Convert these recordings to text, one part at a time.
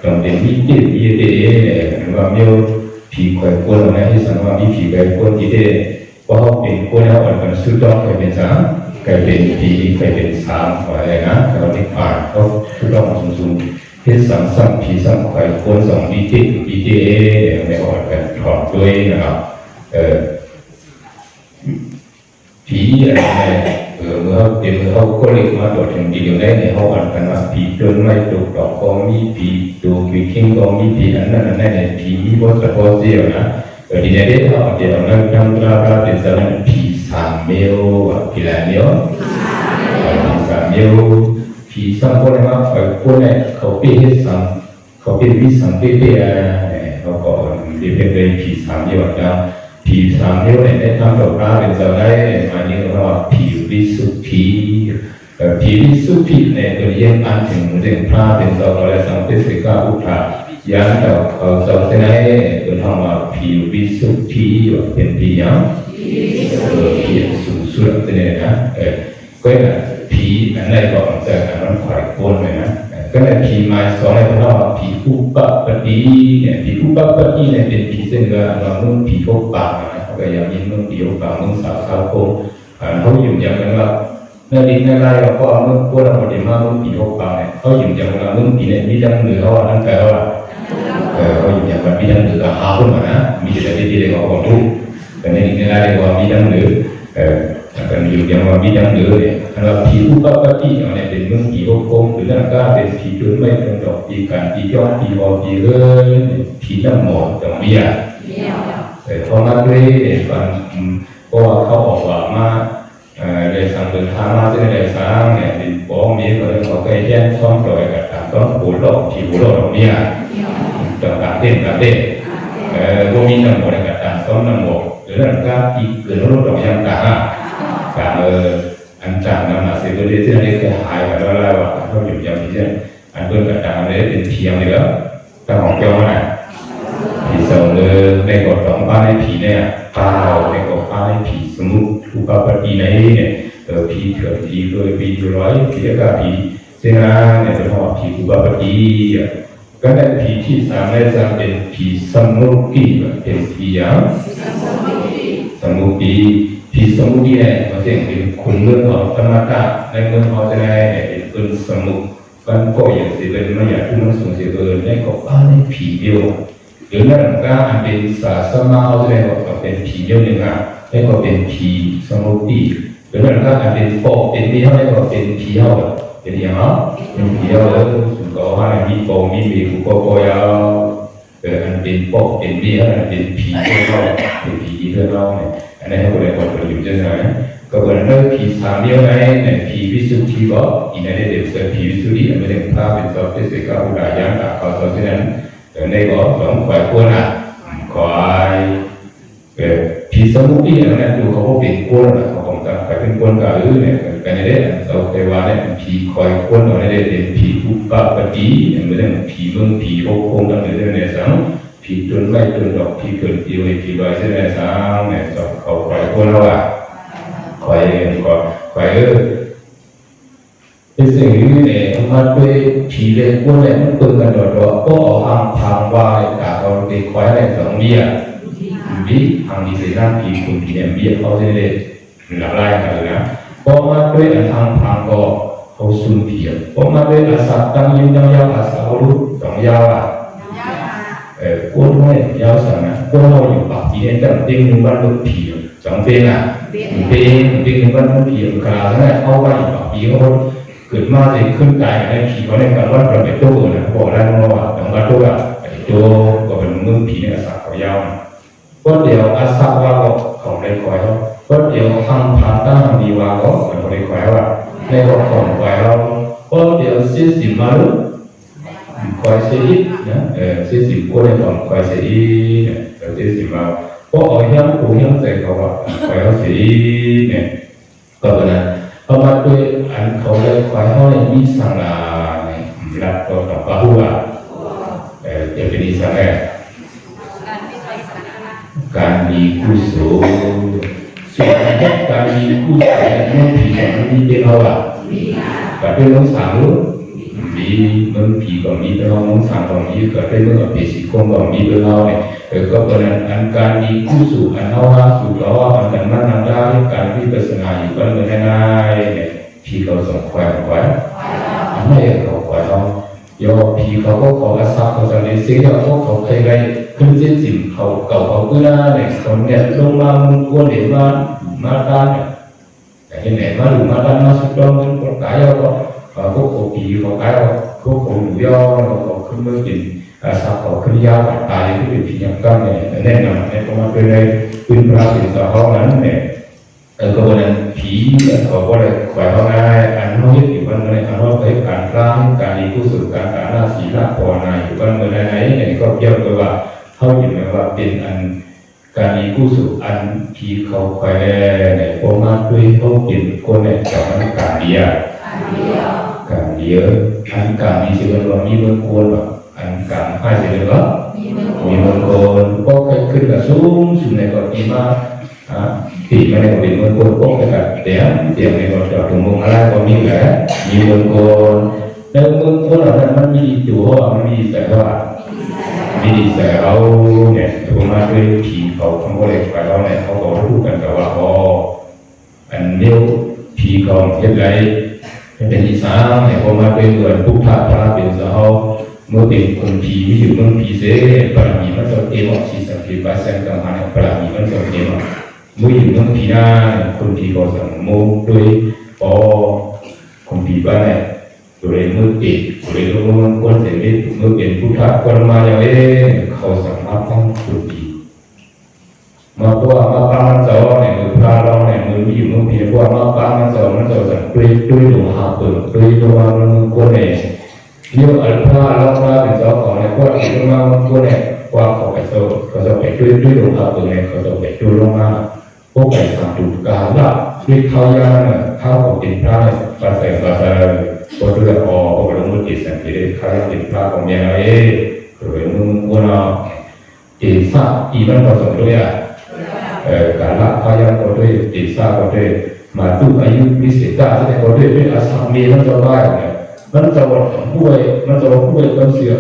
重点一点一点ว่ามีผีคอยกวนอะไรที่สังว่ามีผีคอยกวนที่เด็กว่าเขาเป็นกวนแล้วมันสุดยอดเคยเป็นสามเคยเป็นผีเคยเป็นสามอะไรนะเราได้ผ่านเขาสุดยอดสูงๆที่สังผีสังคอยกวนสองดีเจในอ่อนกันถอดด้วยนะครับผีอะไรเมื่อเขาก็เรียกมาโดดถึงดีอยู่ได้ในเขาอ่านกันว่าผีโดนไม่ตกดอกก็มีผีดูวิคิงก็มีผีอันนั้นในผีวัฏโพเซียวนะดีในเรื่องเขาเดี๋ยวนั้นทำราเป็นสารผีสามเมลผีอะไรเนี่ยผีสามเมลผีสามคนนะคนเนี่ยเขาเป็นเขาเป็นวิสังเกตเขาก็เรียกเป็นผีสามเมลนะผีสามเที่ยวเนี่ยได้ทำดอกราเป็นสาวได้มาเนี่ยเราผีวิสุทธิผีวิสุทธิเนี่ยก็เรียกอันถึงเรื่องพระเป็นสาวอะไรสังเกตสิกาอุทายันเราสาวเสนาเป็นทำว่าผีวิสุทธิเป็นผียังผีสุสุดเนี่ยนะก็เนี่ยผีอันไหนก็จะอันนั้นขวายโคนเลยนะก็เนี่ยผีมาสองในพระว่าผีอุปปติเนี่ยผีอุปปติเนี่ยเป็นผีเส้นเลือดเรานุ่งผีพวกปากนะเขาก็ยังมีนุ่งผีพวกปากนุ่งสาวโค้งเขาอยู่อย่างนั้นว่าเนื้อดินเนื้อไรเราก็นุ่งพวกเราหมดเลยมานุ่งผีพวกปากเนี่ยเขาอยู่อย่างนั้นนุ่งผีเนี่ยมีดังเหนือเขาทั้งแต่ว่าเขาอยู่อย่างนั้นมีดังเหนือหาขึ้นมานะมีแต่ที่เรียกว่าของทุกแต่ในดินเนื้อไรเรียกว่ามีดังเหนือกันอยู่อย่างว่ามีดังเหนือเนี่ยเราผีอุปปติเนี่ยเป็นนุ่งผีพวกโค้งหรือนั่นก็เป็นผีจุดไม่ตรงดอกผีกันผีย้อนผีบอผีเลื่อนผีน้ำหมอกตรงนี้แต่พอมาด้วยกันเพราะว่าเขาออกว่ามาเลยสั่งเดินทางมาจะได้สร้างเนี่ยเป็นป้องมีก็เลยเขาเคยแจ้งช่องปล่อยกับตามต้องหูหลอกผีหูหลอกตรงนี้ต่างเต้นพวกมีน้ำหมอกกับตามต้องน้ำหมอกหรือนั่นก็อีกเกิดรถดอกยางต่างอันต่างนั้นนะสิ่งที่ที่นั่นคือหายไปแล้วว่าเขาอยู่อย่างนี้ใช่อันเดินกับต่างนั้นเป็นเทียมเลยแล้วต่างของเจ้าน่ะผีสองเลยในกฎของบ้านในผีเนี่ยเปล่าในกฎบ้านในผีสมมุติถูกปฏิบัติในเนี่ยผีเถื่อนผีโดยผีอยู่ร้อยผีก็ผีเจ้าเนี่ยเป็นหัวผีถูกปฏิบัติก็ได้ผีที่สามได้จะเป็นผีสมุติเป็นผีอย่างสมุติผีสมุติเนี่ยมันจะเป็นคุณเรื่องของธรรมะในเรื่องของจะได้เป็นคนสมุติกันก็อย่างสิเป็นไม่อยากที่มันส่งเสียในกฎบ้านในผีเดียวหรือนั่นก็อันเป็นศาสนาเขาจะก็เป็นผีเดียวหนึ่งอ่ะได้ก็เป็นผีสมุติหรือนั่นก็อันเป็นปอกเป็นนี้เขาได้ก็เป็นผีเขาเป็นอย่างเขาเป็นผีเขาแล้วสุดก็ว่ามีปอกมีเบี้ยกูก็ยาวอันเป็นปอกเป็นนี้เขาเป็นผีเขาเป็นผีเพื่อนเราเนี่ยอันนี้เขาเลยก็ประยุกต์จะไหนก็เป็นเรื่องผีสามเดียวไงเนี่ยผีวิสุทธิก็อีนั่นเดี๋ยวจะผีวิสุทธิไม่ได้พาเป็นตัวเป็นสิ่งที่เราอยากจะขอตัวเช่นนั้นในก็สองฝ่ายคนอ่ะฝ่ายผีสมุติเนี่ยดูเขาเป็นคนนะเขาของการฝ่ายเป็นคนกับเนี่ยกันในเรื่องเราเคยว่าเนี่ยผีคอยคนเราในเรื่องผีอุปปติเนี่ยไม่ได้ผีเมืองผีโลกคงกันในเรื่องเนี่ยสังผีจนไม่จนดอกผีเกิดผีไว้ผีลอยเส้นเนี่ยสังเนี่ยเขาฝ่ายคนเราอ่ะฝ่ายเป็นสิ่งที่เนี่ยมาด้วยผีเล็กคนเนี่ยมันเปิดกันโดดๆก็ออกทางว่าแต่เราเด็กคอยอะไรสองเบี้ยทางนี้เลยนั่งผีคุณผีเนี่ยเบี้ยเขาจะได้หลับไล่กันเลยนะพอมาด้วยทางก็เขาสุ่มผีพอมาด้วยอาศัยตั้งยืนยาวอาศัยรู้สองยาวอ่ะก้นไม่ยาวสั่งนะก้นเราอยู่ปากผีเนี่ยตั้งเต็มหนึ่งวันลูกผีสองเป็นอ่ะเป็นหนึ่งวันลูกผีกลางแล้วเขาว่าอยู่ปากผีเขาเกิดมาจะขึ้นกายในผีเขาในการวัดประเภทตัวนะบอกได้เพราะว่าต้องวัดตัวตัวก็เป็นมือผีในอาศัยเขายาวก็เดี๋ยวอาศัยว่าของในคอยเขาก็เดี๋ยวทางผ่านตั้งดีว่าก็เป็นคนในคอยว่าในของคอยเราก็เดี๋ยวเสียสิมาลุคอยเสียนะเสียสิก็ในของคอยเสียเนี่ยเสียสิมาก็เอาเหี้ยกูเหี้ยใส่เขาว่าคอยเขาเสียเนี่ยก็เป็นนะพอมาด้วยอันเขาเลยคอยเขาเลยมีสังลาเนี่ยรับตัวต่อปะหัวจะเป็นนิสัยการมีกุศลส่วนการมีกุศลนั้นผีมันมีเป็นอะไรการเป็นน้องสาวมี เมืองผีก็มีเป็นเราเมืองสามก็มีเกิดได้เมืองอภิสิทธิ์ก็มีเป็นเราเนี่ยก็เป็นอันการดีกู้สู่อันเอาว่าสู่เราว่ามันกันมันนำได้การวิปัสสนาอยู่ก็เป็นง่ายๆเนี่ยผีเขาส่งควายไว้ไม่เขาควายเราโยผีเขาก็ขออาสาเขาจะเลี้ยงเสียเขาเคยได้ขึ้นเส้นสิ่งเขาเก่าเขาเพื่อเนี่ยคนเนี่ยลงมามุ่งกวนเดี๋ยวมาด้านเนี่ยแต่เห็นไหนมาหรือมาด้านมาสุดยอดมันก็กายเอาก็เขาผีเขากายเอาเขาหนูย่อเขาขึ้นเมื่อกินอาสาเขาขึ้นยาตายที่เป็นผีอย่างกันเนี่ยแน่นอนในประมาณเป็นในพื้นราศีสาวเขานั้นเนี่ยก็วันผีเขาก็เลยขวายเขาง่ายอันน้อยอยู่บ้านเลยอันน้อยไปการร่างการดีผู้สุดการหน้าศีลภาวนาอยู่บ้านเมืองไหนเนี่ยก็เกี่ยวกับว่าเขาเห็นว่าเป็นอันการดีผู้สุดอันผีเขาขวายเนี่ยพอมาด้วยเขาเป็นคนเนี่ยจะมันการเดียการเดียอันการดีสิวันวันนี้มันควรแบบอันการให้สิวันก็มีมันควรก็ขึ้นกับสูงสุดในกฎที่มาthì cái này của mình có cái tiền này còn trở thành mông ala có mình là nhiều người còn nếu mông có là nó đi chủ họ nó đi sẽ hoa đi sẽ ao này tụi mà cái thìเขาkhông có để phải đó nàyเขาcó thu cần cả họ anh nếu thì còn cái nàyเป็นที่สามเนี่ยพอมาเป็นเงินพุทธะพระเป็นสาวเมื่อเป็นคนผีอยู่เมืองผีเสปรามีมันจะเอวสีสังเกตไปแสดงกันมาปรามีมันจะเอวเมื่ออยู่เมืองผีหน้าคนผีก็สั่งโมด้วยพอคนผีบ้านเนี่ยโดยเมื่อเอกโดยรู้ว่าคนเสด็จเมื่อเป็นพุทธะคนมาอย่างเขาสั่งมาทั้งคนผีมาตัวมาปามันเจ้าเนี่ยมือพระเราเนี่ยมือมีอยู่มือผีว่ามาปามันเจ้าสั่งด้วยดวงหาเปิดด้วยดวงมันคนเนี่ยนี่อัลพระเราเป็นเจ้าของเนี่ยว่าดวงมันคนเนี่ยว่าเขาไปเจ้าเขาจะไปด้วยดวงหาเปิดเนี่ยเขาจะไปด้วยลงมาพวกไปสั่งดูการละด้วยเขายาเนี่ยเขาบอกเป็นพระภาษาก็ด้วยพอลงมือติดสังเกตเขาเป็นพระของยังไงหรือมึงว่าเจสาอีมันผสมด้วยการละพยายามก็ด้วยติดซาก็ด้วยมาดูอายุวิเศษได้แต่ก็ด้วยอาสามีมันจะได้เนี่ยมันจะว่าป่วยก็เสีย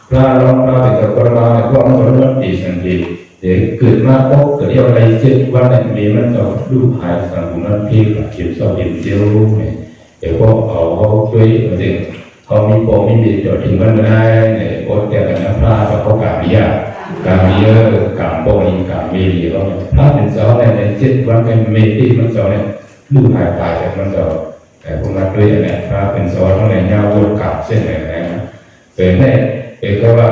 พระเราเป็นแต่คนมาเนี่ยว่ามันจะเริ่มติดสังเกตเดี๋ยวเกิดมาพบเกิดอะไรเสร็จวันนั้นเดี๋ยวมันจะดูหายสังคมนั้นเพียงเขียนสอบเขียนเจียวเนี่ยเดี๋ยวก็เอาช่วยมาสิเขามีปมมีเดือดถึงมันได้เนี่ยโอ๊ตแต่ละพระเขากราบเรียการมีการบ่มีการมีดีแล้วถ้าเป็นเจ้าในเจ็ดวันเป็นเมติมันเจ้าเนี่ยลูกหายไปมันเจ้าแต่พวกนักเรียนเนี่ยถ้าเป็นเจ้าทั้งในยาววนกลับเส้นไหนนะเป็นแน่เป็นก็ว่า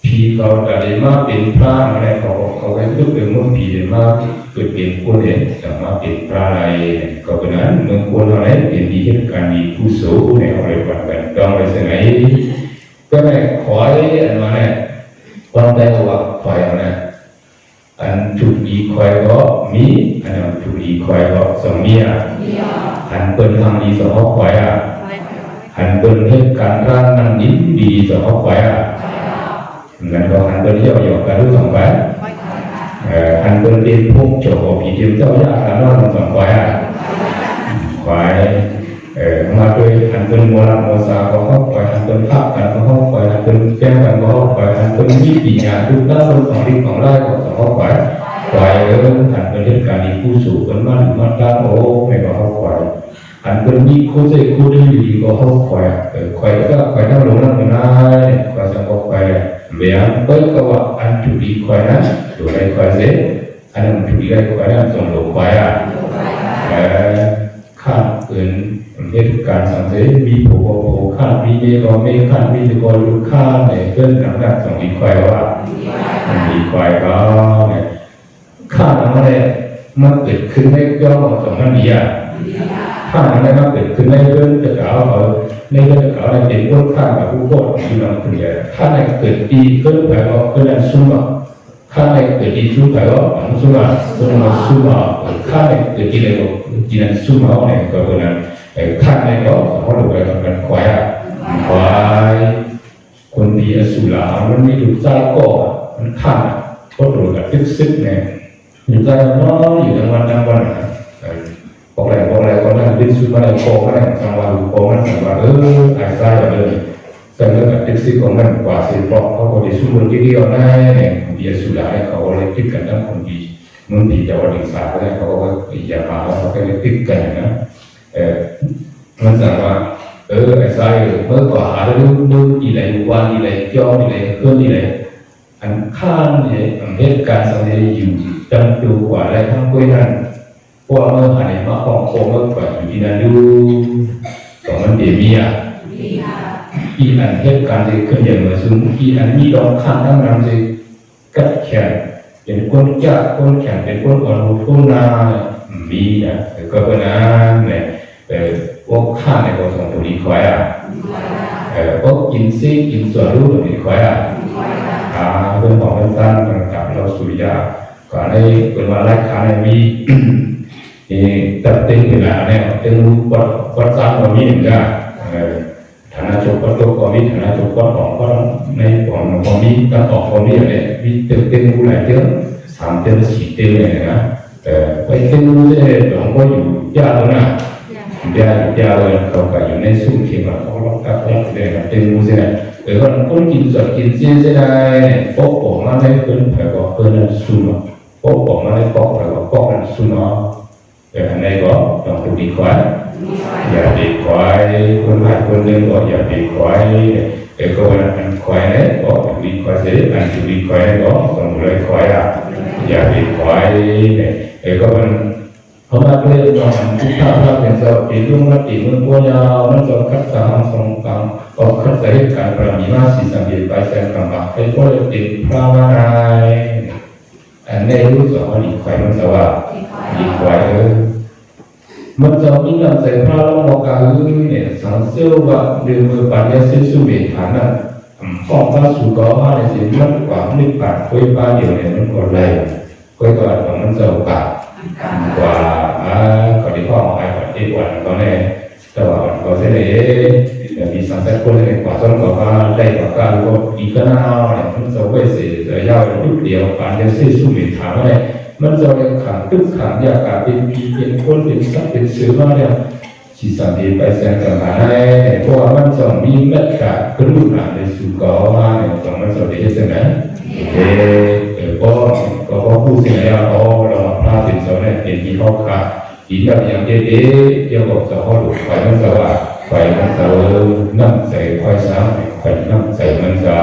ผีเขาแต่ได้มาเป็นพระอะไรเขาให้ทุกเป็นมุ่งผีได้มาเกิดเป็นคนเองแต่มาเป็นพระอะไรก็เป็นนั้นเมืองคนอะไรเป็นดีเหตุการณ์ดีผู้สูงในอะไรกันต้องไปเสนอก็แม่ขอให้อันมาเนี่ยวันใดว่าควายนะอันถูกอีควายก็มีอันถูกอีควายก็สองมีอันเป็นทางดีสองควายอันเป็นเหตุการณ์ร่างนั้นดีสองควายงั้นก็อันเป็นเที่ยวหยอกกันรู้สองควายอันเป็นเรียนพวกโจโฉผีเทียมเจ้าญาติกันว่าสองควายมาด้วยอันเป็นโมราณโมซาก็เข้าไปอันเป็นภาพกันก็เข้าไปอันเป็นแก้กันก็เข้าไปอันเป็นวิปัญญาทุกด้านของดิ้งของไร่ก็เข้าไปอันเป็นเรื่องการดีผู้สูงเป็นมันด้านโอ้ไม่ก็เข้าไปอันเป็นวิคู่ใจคู่ดีก็เข้าไปก็ไปทั้งหลงนั่นก็ได้ก็จะเข้าไปเบียงก็ว่าอันถูกดีนะถูกได้เสียอันนั้นถูกดีได้นั้นส่งหลงข้าเกินเหตุการณ์สังเกตมีโผข้ามีเมฆก็เมฆข้ามีตะกอนลูกข้าเนี่ยเกินหนักสองอีควายว่าอีควายก็เนี่ยข้าอะไรมันเกิดขึ้นในย่อสองนั่นดีอ่ะข้าอะไรมันเกิดขึ้นในเรื่องตะเกาเขาในเรื่องตะเกาเนี่ยเป็นพวกข้ากับผู้โคตรที่เราคุยกันข้าในเกิดดีเกินไปก็เกินซุ่มข้าในเกิดดีซุ่มไปก็ซุ่มข้าในเกิดดีเลยก็จีนันซุ่มเขาเนี่ยก็เป็นนั้นข้าในก็เขาดูไปกับกันควายคนดีอสุรามันไม่ดูใจก็มันข้าก็ดูกับซึกเนี่ยอยู่ใจน้อยอยู่ทั้งวัน บอกอะไรก็นั่นดิ้นสุดมาเลยโค้งนั่นสังวารุโค้งนั่นสังวาไอ้ซ้ายแบบเลยสังเกตว่าติ๊กซี่ของนั่นกว่าสิบรอบเขาก็ได้สู้มือที่เดียวนั่นเนี่ยเบียร์สุดท้ายเขาก็เลยติดกันทั้งคนดีมึงดีจะวันที่สามแล้วเขาก็อย่ามาเขาก็เลยติดกันนะมันสั่งว่าไอ้ซ้ายเมื่อก่อนหาได้ดูอีไรวันอีไรย่ออีไรเคลื่อนอีไรอันข้างเนี่ยเหตุการณ์สังเกตอยู่จำตัวกว่าอะไรทั้งคุยนั่นพวกเมื่อหาในมาของโคเมื่อก่อนอยู่ที่นั่นดูตรงนั้นเดี๋ยวมีอีอันเหตุการณ์ที่ขึ้นอย่างเหมือนซึ่งอีอันมีดอกข้างทั้งนั้นจะกัดแขนเป็นคนจัดคนแขนเป็นคนอ่อนหัวคนนามีนะก็เป็นนั้นเนี่ยพวกข้าในกองสองตัวนี้คอยพวกกินซีกินส่วนรู้ตัวนี้คอยเรื่องของเป็นสั้นต่างๆเราสุริยาก่อนในเป็นวันแรกขาในมีตัดติ้งเวลาเนี่ยติ้งรู้วัดซ้ำก็มีหนึ่งก็ฐานะจบก็ตัวก็มีฐานะจบก็ของก็ในของก็มีการออกก็มีอะไรมีติ้งรู้หลายเรื่อง3 เรื่อง4 เรื่องเลยนะไปติ้งรู้เนี่ยหลวงก็อยู่ยากแล้วนะยากเลยเขาก็อยู่ในซุ้มเขียนว่าเขาล็อกกับเลยนะติ้งรู้เนี่ยคนกินสดกินเสียได้พวกผมมาได้เพิ่นแผ่ก็เพิ่นนั่นสู้เนาะพวกผมมาได้ปอกแผ่ก็ปอกนั่นสู้เนาะอันไหนก็ต้องดูดีกว่าอย่าดีกว่าคนหลายคนนึงก็อย่าดีกว่าก็วันควายเนี่ยก็ดีกว่าเสียอันดีกว่าก็ต้องเลยควายอย่าดีกว่าก็มันเขามาเรียนว่าทุกท่าเป็นสาวเป็นรุ่งรัตติเมื่อปัญญามันจะคัดสารสงครามก็คัดสารการปรามีมาสีสังเกตไปแสงกำบังให้ก็เลยติดพระวานายอันในรู้สึกว่าดีควายมันจะว่าดีควายมันจะมีการใส่พระลงมกาเนี่ยสังเสริญว่าเรื่องมือปัญญาสิ้นสุดเวทานั้นของพระสุกมาในสิ่งมันกว่านึกปากคุยปาเดียวเนี่ยมันก็เลยคุยก่อนของมันจะปากกว่าก่อนที่พ่อมาให้ก่อนที่วันก็เนี่ยแต่ว่าก็เสียเลยมีสังเกตคนเลยกว่าต้นกว่าได้กว่าการก็อีกก็น่าเนี่ยมันจะไม่เสียจะยาวนิดเดียวปัญญาสิ้นสุดเวทาเนี่ยมันจะเป็นขันตึกขันยากาเป็นปีเป็นคนเป็นสัตว์เป็นเสือมาเนี่ยที่สันติไปแสดงกันมาได้เพราะว่ามันจะมีเม็ดกากระดูกหนาในสุกอมาเนี่ยตรงมันจะได้เสนอก็ผู้เสียแล้วเราพระเป็นสอนเนี่ยเป็นที่เขาขาดอีกอย่างเดียวเกี่ยวกับสอนไฟมันจะว่าไฟมันจะนั่งใส่ไฟซ้ำไฟนั่งใส่มันจะ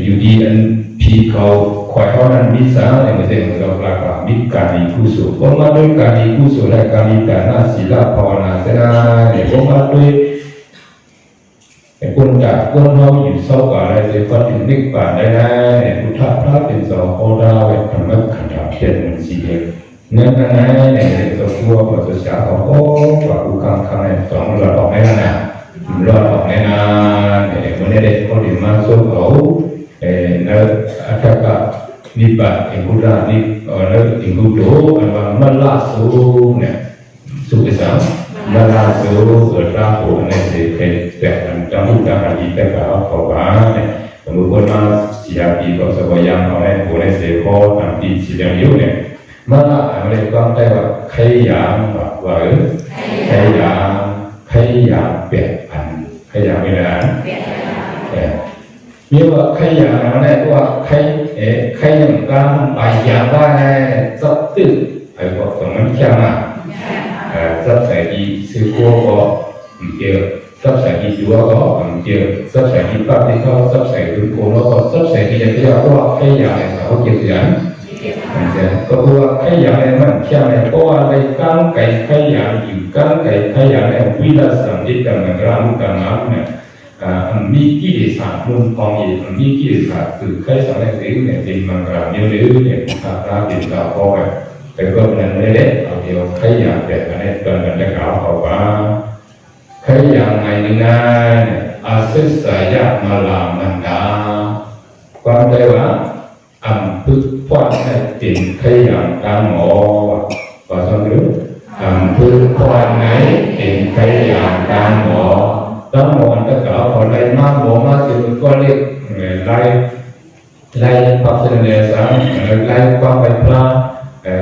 อยู่ดีอันพี่เขาควายเขานั้นมิสาในเรื่องเราหลักว่ามิการมีกุศลผมมาด้วยการมีกุศลและการมีแต่นาศีลภาวนาเสนาเนี่ยผมมาด้วยคนจากคนเราอยู่เศร้ากับอะไรจะฟังถึงนิพพานได้เนี่ยพุทธะพระเป็นสาวโคดาเวทธรรมะขันธ์เพียรมันสีเดียวนั่นเนี่ยตัวกลัวตัวเสียเขาโอ้กว่าอุคังคังเนี่ยสองหลอดออกให้นะหลอดออกให้นะเนี่ยวันนี้เด็กเขาถึงมาสู้เขานั่นอาจจะนิบะอิบุระนินั่นอิบุโดอันว่ามัลลาสูเนี่ยสุขสันต์มัลลาสูเกิดราหูในเสกแต่จำพุทธาอีแต่ก็เขาว่าเนี่ยสมมติคนมาเสียปีก็สบายยังเอาในหัวในเสกพอทำปีสีเหลืองยุ่เนี่ยมัลลาอะไรก็ได้ว่าใครยามว่าใครยามเปลี่ยนพันใครยามไม่ได้มีว่าใครอย่างนั้นเนี่ยว่าใครอย่างการไปอย่างว่าสักตึกไอ้พวกตรงนั้นแค่มาสักใส่ดีซื้อกัวก็เกี่ยวสักใส่ดีดัวก็เกี่ยวสักใส่ดีปั๊บที่เขาสักใส่ดุโกแล้วก็สักใส่ดีอย่างที่ว่าใครอย่างเนี่ยเขาเกี่ยวอย่างก็ว่าใครอย่างเนี่ยมันแค่เนี่ยเพราะว่าในก้างไก่ใครอย่างอยู่ก้างไก่ใครอย่างเนี่ยวิลาสัมฤทธิ์ต่างๆกลางกลางเนี่ยมีกิเลสมุนพองอีกมีกิเลสคือใครสอนให้เรื่องเนี่ยเป็นมังกรนิ้วนิ้วเนี่ยถ้าพระเป็นกาวพอไปแต่ก็นั้นไม่ได้เอาเดียวใครอยากแบบนั้นตอนนั้นจะกล่าวเขาว่าใครอยากไงนึงนะอาศัยสายมาลามันดาความได้ว่าพึกพอดให้เป็นใครอยากตามหมอว่าสอนหรือพึกพอดไหนเป็นใครอยากตามหมอตั้งหมอนตะกาวพอไล่มาหมอมาสิมันก็เรียกไล่ความเสนอสามไล่ความไปพลา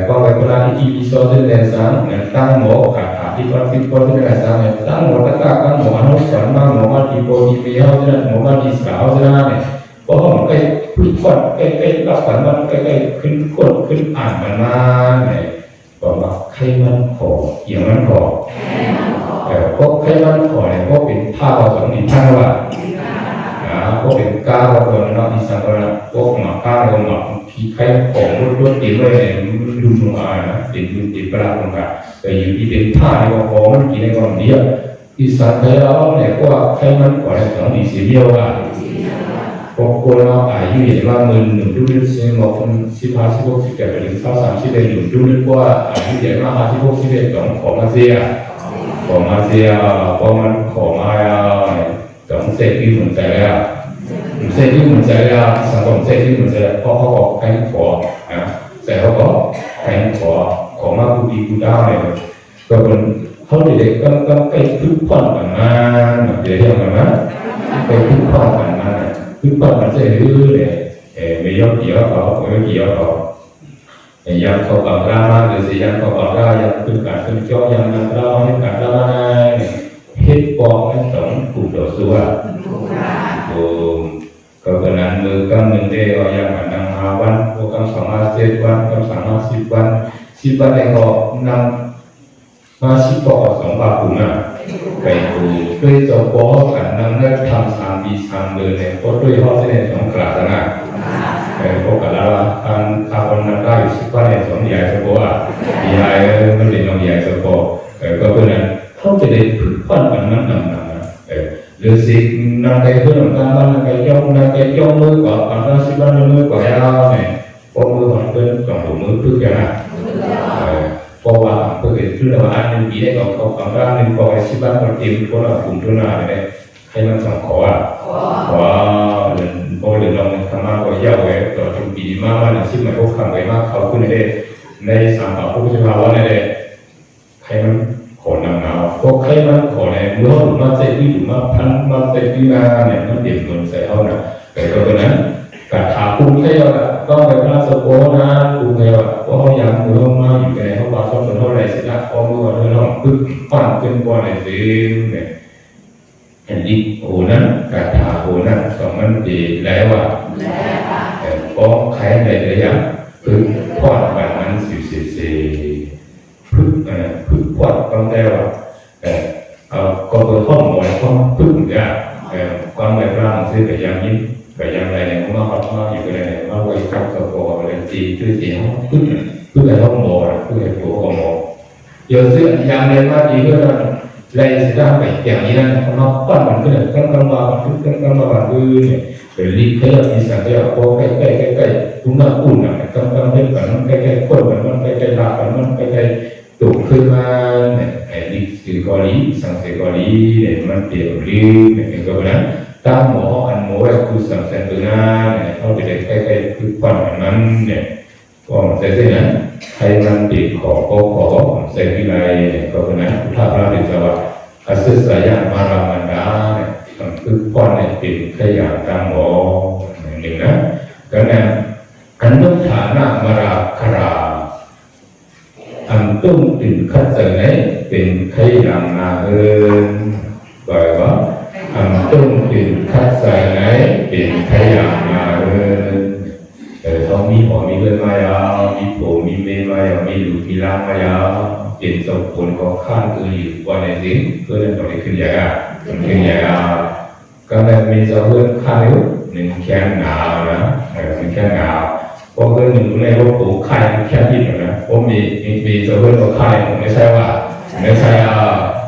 ก็ไปคนละที่มีโซนเดินสามตั้งหมอขาดที่คนฟิตคนเดินสามตั้งหมอตะกตั้งหมอนุสรมาหมอมาที่โปรที่เปียวจะหมอมาที่สาวจะเนี่ยเพราะมันใกล้ขึ้นคนใกล้รับกันมันใกล้ขึ้นคนขึ้นอ่านมันมาเนี่ยบอกว่าใครมันขออย่างมันขอเพราะใครมันขอเนี่ยเพราะเป็นผ้าสองอีกท่านว่าเพราะเป็นก้าวคนนอกอีสังกัดพวกหมาก้าวหมาที่ใครของรุ่นตีไว้เนี่ยดูลงมานะตีตีปลาลงมาแต่อยู่ที่เป็นผ้าในกองมันกินในกองเดียวอีสังกัดเราเนี่ยว่าใครมันขอเนี่ยต้องมีสีเดียวว่าพวกคนเราอายุเห็นว่ามือหนึ่งดูดิเสียงบอกคน15 16 17หรือ30เดือนหนึ่งดูดิว่าอายุเห็นว่า56 11ต้องขอมาเสียพอมันขอมาต้องเสร็จที่เหมือนใจแล้วเสร็จที่เหมือนใจแล้วสังคมเสร็จที่เหมือนใจแล้วเพราะเขาบอกให้ขอนะแต่เขาก็ให้ขอมาผู้ดีผู้ได้ก็เป็นเขาเด็กก็ใกล้ทุกคนกันมาเดี๋ยวอย่างนั้นนะใกล้ทุกคนกันมาทุกคนมันจะรู้เลยไม่ยอมเกี่ยวเขาไม่เกี่ยวเขายังเขาบอกรามาหรือสิยังเขาบอกรายังขึ้นการขึ้นจ้องยังนั่งเราให้การรามาเฮ็ดบอกให้สองกลุ่มต่อสู้ก็ขนาดมือกำหนึ่งได้ก็ยังมันนั่ง5 วันพวกกำ2 วันกำ3 10 วัน10 วันได้ก็นั่งมา10 บอก2 บาทปุ่นนะไปดูด้วยเจ้าพ่อกันนั่งได้ทำ3 ปี3 เดือนเนี่ยก็ด้วยห้องเสน่ห์2 กลาสนะพวกกันแล้วการคนนั้นได้10 วันเนี่ย2 ใหญ่เจ้าพ่อใหญ่มันเป็นน้องใหญ่เจ้าพ่อก็เพราะนั้นเขาจะได้ฝึกปั้นกันนั้นหรือสิ่งนั่งใจเพื่อนกันนั่งใจจ้องมือกว่าการนั่ง10 วันมือกว่ายาวเนี่ยพอมือของเพื่อนต้องดูมือพึ่งกันนะเพราะว่าเพื่อนคือเราอันนึงกี่ได้ของเขาของร่างนึงพอ10 วันคนทีมคนละกลุ่มทุนอะไรเนี่ยให้มันส่งขอเดินพอเดินลงทำมาก็ยาวไว้ต่อถึงปีมากว่า10 วันพวกคำไว้มากเขาขึ้นใน3 ป่าพวกชาวเนี่ยให้มันขอนำเอาพวกใครมันขอเนี่ยเมื่อหลุดมาเสร็จที่หลุดมาพันมาเสร็จที่นาเนี่ยมันเปลี่ยนเงินใส่เขานะแต่ก็เป็นนั้นการถามคุณใครว่าต้องไปพระสโกนะคุณใครว่าเพราะเขาอยากมือมาอยู่ในเขาบาดซ้อมเท่าไรสินะพอมือเธอต้องพึ่งปั้นเป็นก้อนในสิ่งเนี่ยเห็นดิโอ้นั้นการถามโอ้นั้นสองมันดีแล้วว่าแต่ก็ใครในระยะพึ่งป้อนแบบนั้นพึ่งปวดต้องได้ว่าก็คือห้องหมอนห้องพึ่งเนี่ยความแบบร่างซื้อกับยางนี้กับยางอะไรเนี่ยมาเขามาอยู่กันเนี่ยมาไว้กับสปอร์อะไรจีคือเสียงพึ่งในห้องหมอนพึ่งในหัวของหมอนเยอะซื้อยางอะไรมาจีก็เลยสิได้ไปอย่างนี้นะมาปั้นมันขึ้นกันมาเนี่ยเป็นลิขิตที่สั่งได้พอใกล้ตุ้งน้ำอุ่นเนี่ยกันเล่นกันมันใกล้คนมันใกล้ลากันมันใกล้ตุกขึ้นมาเนี่ยไอ้ลิขิตกอลีสังเกตกอลีเนี่ยมันเปลี่ยนเรื่องเนี่ยก็เป็นนั้นตามหมออันหมอไอ้คือสังเกตตัวนั้นเนี่ยเขาจะได้ใกล้คือปั้นนั้นเนี่ยก็ใส่เส้นนั้นใครมันติดขอใส่ที่ไรก็เป็นนั้นถ้าเราเรียนว่าอาศัยสายมารามันดาเนี่ยคือป้อนเนี่ยเป็นขยะตามหมอหนึ่งนะก็เนี่ยอันนุฐานะมาราคาราอันตุ้มถึงขั้นเสนเป็นขยะนาบ่อยว่าอันตุ้มถึงขั้นเสนเป็นขยะนาเขามีหัวมีเลือดมายาวมีโผมีเมย์มายาวมีหลุดมีล่างมายาวเป็นสมผลของข้างอยู่วันไหนสิเพื่อนตอนนี้ขึ้นใหญ่ขึ้นใหญ่ก็เลยมีเจ้าเพื่อนข้างนิ้วหนึ่งแขนหนาวนะหนึ่งแขนหนาวเพราะเพื่อนหนึ่งในรถตู้ไข่แค่ที่นะผมมีเจ้าเพื่อนตัวไข่ผมไม่ใช่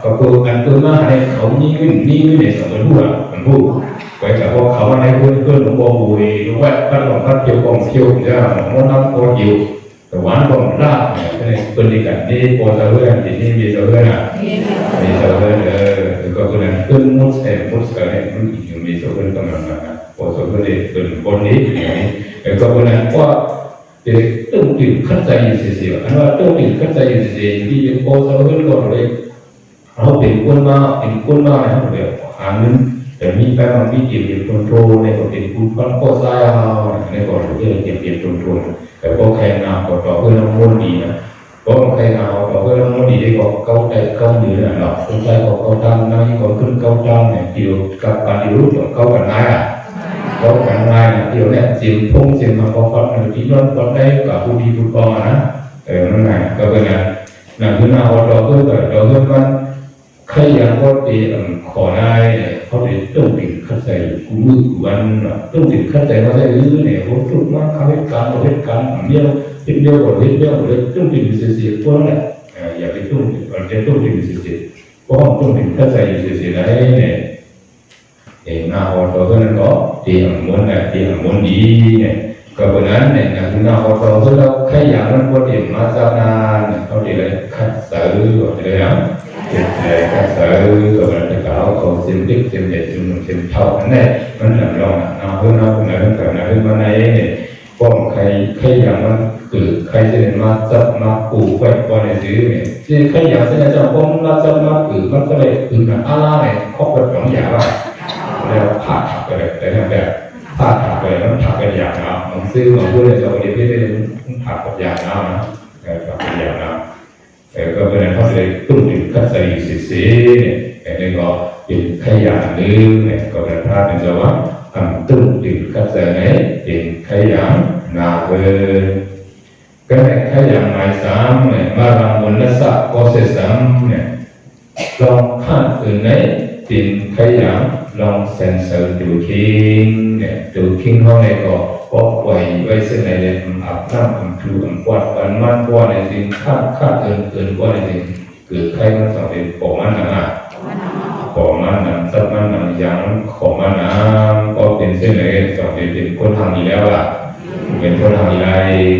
ก็คือการตัวมาในเขานี่ในสมบูรณ์มันพูดไว้จากพวกเขาในเพื่อนหลวงพ่อบุยหรือว่าพระหลวงพ่อเกี่ยวกับเกี่ยวจะหลวงพ่อน้ำโคจิ๋วแต่หวานกว่าลาบเนี่ยเป็นดีกันนี่โปรเซอร์ที่นี่มีเซอร์มีเซอร์ก็คือนั่นขึ้นมุสเนี่ยมันอีกมีเซอร์ตรงนั้นนะโปรเซอร์เนี่ยเป็นคนนี้อย่างนี้ก็คือนั่นว่าต้องติดขั้นใจอยู่เสียอันว่าต้องติดขั้นใจอยู่เสียที่โปรเซอร์ก็เลยเขาเป็นคนมาเขาเดี๋ยวหาเงิน แต่มีแปลว่ามีเก็บเก็บโทรในก็เป็นคุณพันก็ซ้ายเอาในก็เรื่องเก็บเก็บโทรแต่ก็แค่นาก็ต่อเพื่อนม้วนดีนะก็แค่นาต่อเพื่อนม้วนดีได้ก็เก้าใจเก้าเหนือหรอกคนใจก็เก้าตั้งนั่งก็ขึ้นเก้าตั้งเนี่ยเกี่ยวกับการรู้ของเก้ากันง่ายอ่ะเก้ากันง่ายเดี๋ยวเนี่ยเสียงพุ่งเสียงมาพอฟังหนึ่งที่นั่นฟังได้กับผู้ดีผู้กองนะนั่นไงก็เป็นไงนั่นคือนาต่อเพื่อนต่อเพื่อนมันใครอยากก็ตีขอได้เขาจะต้องติดขัดใจกูมือกูวันต้องติดขัดใจว่าได้หรือเนี่ยเขาฝึกมาเขาให้การเดียวเป็นเดียวกับเดียวเลยต้องติดเสียพวกนั้นอย่าไปต้องจะต้องติดเสียเพราะต้องติดขัดใจเสียได้เนี่ยนาอต่อเพื่อนก็ตีม้วนเนี่ยตีม้วนดีเนี่ยก็เพราะนั้นเนี่ยนาอต่อเพื่อนเราแค่อย่างนั้นก็เด็กมาจากนานเขาจะเลยขัดใจก็จะเลยcác sở của mình phải có cầu xin đức xin để xin thâu này mình làm lo nó hơn nó cũng là hơn cả nó hơn bên này này còn khai rằng nó cử khai cho nên mà chấp mà cụ quay qua này chứ này chứ khai rằng sẽ là cho con nó chấp mà cử nó sẽ lại cử là ala này khó vật trong giả vàoแล้วผ่าถักไปเลยแต่ทำแบบผ่าถักไปแล้วถักไปอย่างนะผมซื้อมาพูดเลยจะเอาเดี๋ยวพี่ได้ถักกับอย่างนะถักกับอย่างนะก็เป็นเขาเลยตุ้มถึงคัดใส่เสียเนี่ยนี่ก็เป็นขยะนึงเนี่ยก็เป็นพระเป็นสวัสดิ์ทำตุ้มถึงคัดใส่ไหนเป็นขยะนาเบอก็ในขยะหมายสามเนี่ยมาลังบนนัสสะก็เสสามเนี่ยลองข้ามอื่นไหนเป็นขยะลองเซนเซอร์ดูคิงเนี่ยดูคิงเขาเนี่ยก็ปอกไว้เส้นไหนเลยอาบน้ำครูกวาดกันมันกวาดในสิ่งคาดเกินกวาดในสิ่งเกิดใครมันสอบเป็นปอมันนะปอมันนะสักมันนะยังขอมันนะก็เป็นเส้นไหนสอบเป็นคนทำดีแล้วล่ะเป็นคนทำดีไร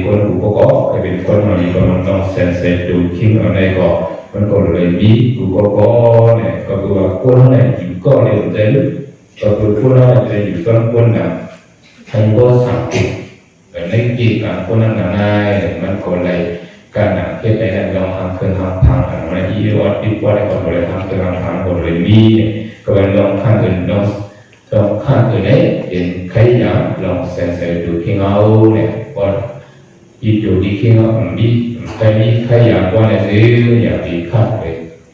คนหูก็เป็นคนทำดีก็มันต้องเซนเซตดูคิงเอาในก็มันก็เลยมีหูก็เนี่ยก็คือว่าคนไหนอยู่ก็เลยใจลึกก็คือคนไหนจะอยู่ต้นคนนั้นทั้งก็สังเกตแต่ในกีการคนนั้นนายมันก็เลยการหนักเกิดในนั้นลองทำเครื่องทำทางอะไรที่ว่าติดว่าได้ก็เลยทำเครื่องทำก็เลยมีก็เลยลองขั้นอื่นลองขั้นอื่นนี้เป็นใครอย่างลองเซนเซอร์ดูที่เงาเนี่ยว่าอีดูที่ที่เงามีใครมีใครอย่างว่าในซื้ออย่างที่ขั้นไป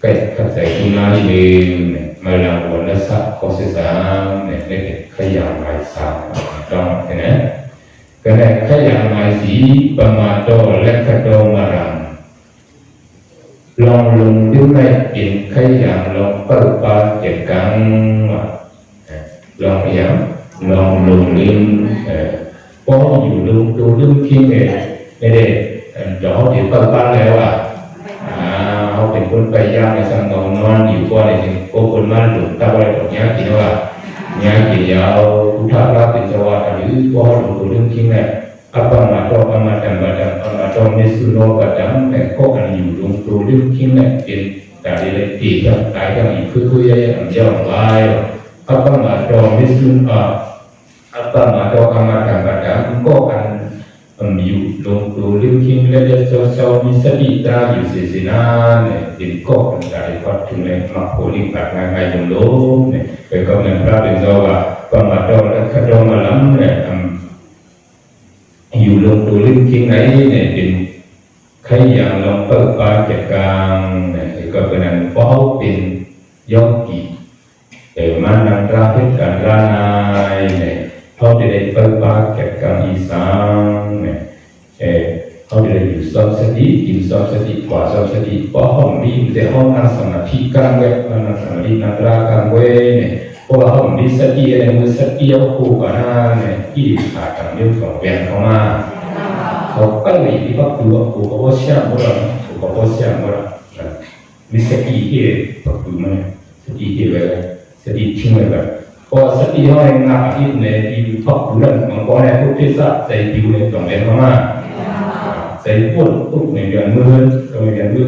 ใกล้ขั้นใส่ตุลาลีเนี่ยมาลองวันละสักข้อสิบสามเนี่ยได้เป็นใครอย่างหมายสามต้องเห็นไหมก็ได้ขยันหมายสีประมาโตและขโตมารังลองลงด้วยไม่กินขยันลองเปิดปากเก็บกังลองอย่างลองลงลืมพออยู่ลงดูลืมคิดเนี่ยไม่ได้เดี๋ยวเขาเดี๋ยวเปิดปากแล้วเขาเป็นคนไปย่างในสังนอนอยู่ก็ในสิ่งโอ้คนมาหลุดตาอะไรแบบนี้กินว่าyang beliau utara penjawatan itu pohon turun kini apa macam macam mesuno macam ekor kan yudung turun kini dari leti yang kaya itu yang jauh lain apa macam mesun apa macam kok kan yudung turun kini ada sosial misalอยู่สินะเนี่ยสิ่งก็dari waktu ini makhluk karena duluเนี่ยก็เป็นพระเป็นเจ้าว่าปมาโตและขโตมาล้ำเนี่ยอยู่ลงตัวลึกที่ไหนเนี่ยเป็นใครอย่างลองเปิดปากเก็บกลางเนี่ยก็เป็นอันเพราะเป็นยอดกีมานังราพิการรานายเนี่ยเขาจะได้เปิดปากเก็บกลางอีสานเนี่ยเขาจะได้อยู่สอบสติกินสอบสติกว่าสอบสติเพราะห้องนี้แต่ห้องนั่งสมาธิกลางเวทนั่งสมาธินั่งรากลางเวเนี่ยเพราะว่าห้องนี้สติอะไรมือสติเอาคู่กันเนี่ยที่ขาดกันเรื่องของเวียนเข้ามาเขาก็เลยที่ว่าคือว่าคู่กับว่าเชื่อมว่าคู่กับว่าเชื่อมว่ามีสติที่ปักคือมันสติที่แบบสติทิ้งไว้แบบพอสติเขาเองนักที่ในที่ปักคือนั่นบางคนเนี่ยพวกที่สัตว์ใจดิวในสองเวียนเข้ามาใส่พวกตุกในเดือนมืด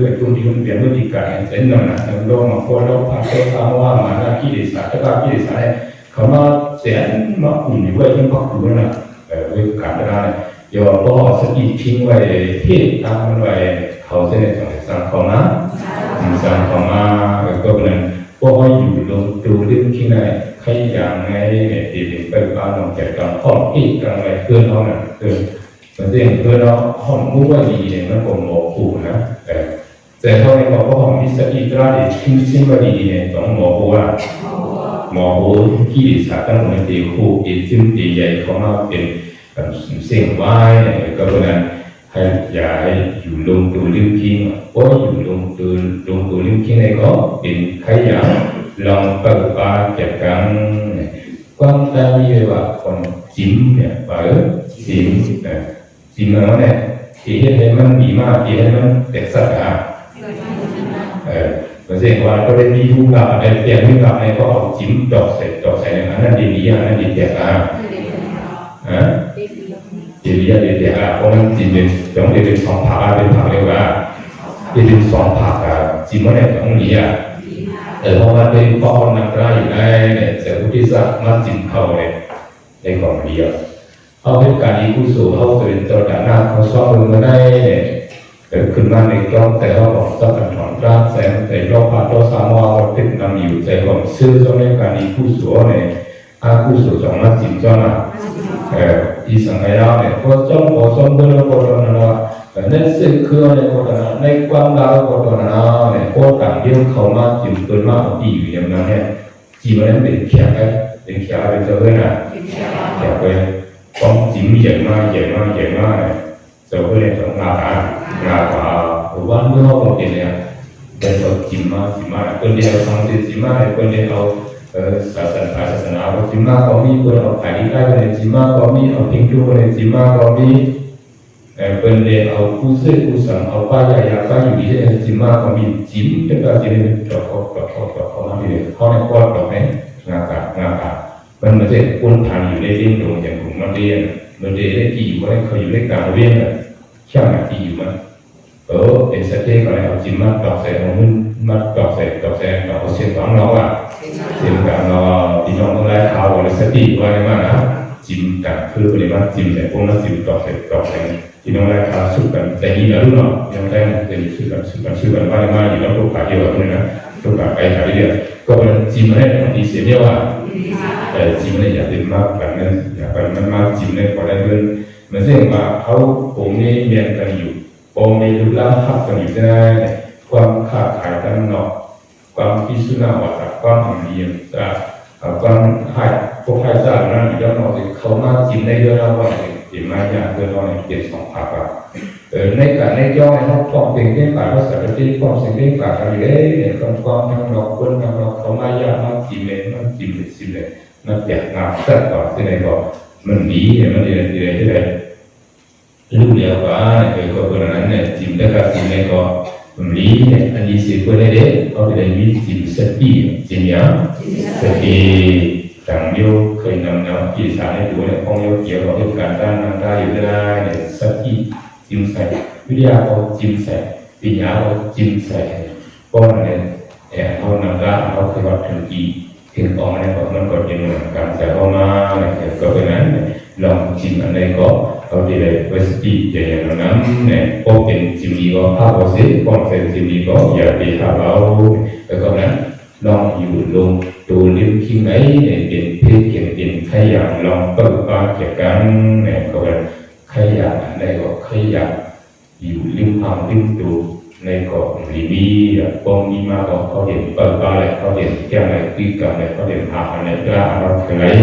กับตุ้งที่มันเดือนมืดอีกการใส่หนังโลมาพอเราพาเจ้าว่ามาหน้าที่ดิสาตะการที่ดิสาเขามาเสียนมาอุ่นอยู่ไว้ยังพักอยู่นั่นเว้ยการได้อย่าพอสติทิ้งไว้เพี้ยตามมันไว้เขาจะได้สั่งเขามาก็เป็นพออยู่ลงดูเรื่องที่ไหนข อย่างไงเนี่ยที่ไปบ้านเราจัดการห้องที่กลางอะไรเพื่อนเขาเนี่ยมันเรื่องเพื่อนเราห้องมุ้งว่าดีเนี่ยมันคงหมอผูนะแต่เขาเนี่ยบอกว่าห้องมิสติตราดิชิ้นว่าดีเนี่ยต้องหมอผูว่าหมอผูที่สาตั้งมันตีคู่ตีจิ้มตีใหญ่เขามาเป็นเสียงไว้เนี่ยก็เพราะนั้นให้อย่าให้อยู่ลงตัวลิ้วคิงเพราะอยู่ลงตัวลิ้วคิงเนี่ยก็เป็นใครอย่างลองเปิดปากจัดการquan tâm như là còn chìm nè và chìm nè chìm nó nè thì hiệnมันมีมากที่ให้มันแตกสลายเพราะฉะนั้นว่าก็ได้มีผู้กับในเปลี่ยนผู้กับในก็เอาจิ้มดอกใส่ในอันนั้นดีๆอันนั้นดีแตกดีๆดีแตกเพราะมันจิ้มเป็นต้องเป็นสองผักเป็นผักเรียกว่าเป็นสองผักจิ้มมันเนี่ยต้องดีเพราะว่าเป็นข้อนักราอยู่ในเนี่ยแต่ผู้ที่สักมาจิ้มเข้าเนี่ยในกล่องเดียวเอาเหตุการณ์นี้ผู้สูงเขาเป็นตัวด่านหน้าเขาซ้อมมือมาได้เนี่ยเกิดขึ้นมาในกล้องแต่เขาบอกต้องการถอนร่างแสงแต่รอบพาตัวสามว่าติดนำอยู่แต่ผมซื้อเจ้าในการนี้ผู้สูงเนี่ยผู้สูงสองมาจิ้มเจ้าน่ะที่สังเกตแล้วเนี่ยพอจ้องพอจ้องเดินพอจ้องนั่นว่าในสิ่งคือในคนนั้นในความรักคนนั้นเนี่ยพอต่างเรื่องเขามาจิ้มตัวมาดีอยู่อย่างนั้นเนี่ยจิ้มนั้นเป็นแขกเป็นเจ้าเพื่อนแขกไปต้องจิ้มใหญ่มากเจ้าเพื่อนต้องงาขวาวันเมื่อเขาบอกเนี่ยแต่เราจิ้มมาคนเดียวทำจิ้มมาคนเดียวศาสนาเราจิ้มมาก็มีคนเอาถ่ายได้คนจิ้มมาก็มีเอาพิงค์คนจิ้มมาก็มีเป็นเรื่องเอาผู้ซื้อผู้สั่งเอาป้ายใหญ่ๆป้ายอยู่ที่จิมมาก็มีจิมแต่ก็จะเป็นดอกเขามาที่เขาในก้อนดอกนี้งามันไม่ใช่คนทานอยู่ในเรื่องตรงอย่างผมมันเรียนได้กี่อยู่ว่าเขาอยู่ในการเรียนช่างกี่อยู่มั้งเป็นสเต็กอะไรเอาจิมมาดอกใส่เอาหุ้นมาดอกใส่เอาเสียงของเราเสียงของเราที่น้องต้องไล่ข่าวอะไรสติว่าอะไรมานะจิมแต่คืออะไรมาจิมแต่พวกนั้นจิมดอกใส่ที่น้องได้ข่าวสุดกันแต่นี่นะลูกเนาะยังได้จะมีสุดกันว่ามาอยู่แล้วตัวขาเดียวกันนะตัวขาไปขาเดียวก็เป็นจิมเนี่ยดีเสียเดียวแต่จิมเนี่ยอยากเป็นมากแบบนั้นอยากเป็นมันมากจิมเนี่ยพอได้เงินมันเรื่องว่าเขาผมนี่เรียนกันอยู่ผมมีรูปร่างทับกันอยู่ได้ความขาดขายกันเนาะความพิสุนาวัตความอันเดียความให้พวกให้สร้างนั้นอยู่แล้วเนาะเขามาจิมในเรื่องเราว่าที่มาอย่างเพื่อนเราเนี่ยเป็นสองภาคในการในย่อในห้องความเป็นเรื่องการภาษาที่ความสิ่งเรื่องการอะไรเนี่ยความทั้งเราคนทั้งเราเขามาอย่างมาจิมเลยมันแตกงานสักต่อที่ไหนก็มันดีมันดีที่ไหนลูกเดียวกันก็คนนั้นเนี่ยจิมได้ก็จิมเลยก็มันดีเนี่ยอันนี้สิคนเด็กเขาจะมีจิมสติจิมยังสติต่างโยเคยนำที่สารในตัวเนี่ยของโยเกี่ยวกับการตั้งนั่งได้อยู่ได้เนี่ยสติจิ้มใส่วิทยาเขาจิ้มใส่ปัญญาเขาจิ้มใส่ป้อนเนี่ยเขานำได้เขาเคยวัดถึงออกเนี่ยมันก็เป็นเหมือนการใส่เข้ามาเนี่ยก็เป็นนั้นลองจิ้มอะไรก็เขาจะได้วัสติอย่างนั้นเนี่ยก็เป็นจิ้มดีก็ภาพเอาสิป้อนใส่จิ้มดีก็อย่าไปภาพเอาแล้วก็นั้นลองอยู่ลงตัวลิ้วคิงไหนเนี่ยเป็นเพศเกี่ยวเป็นขยันลองเปิดปากเกี่ยวกันเนี่ยก็เป็นขยันในก็ขยันอยู่ลิ้วความลิ้วตัวในก็รีบีปองมีมาก็เขาเห็นเปิดปากเลยเขาเห็นแก้มเลยตีกันเลยเขาเห็นหาอะไรก็เราเคย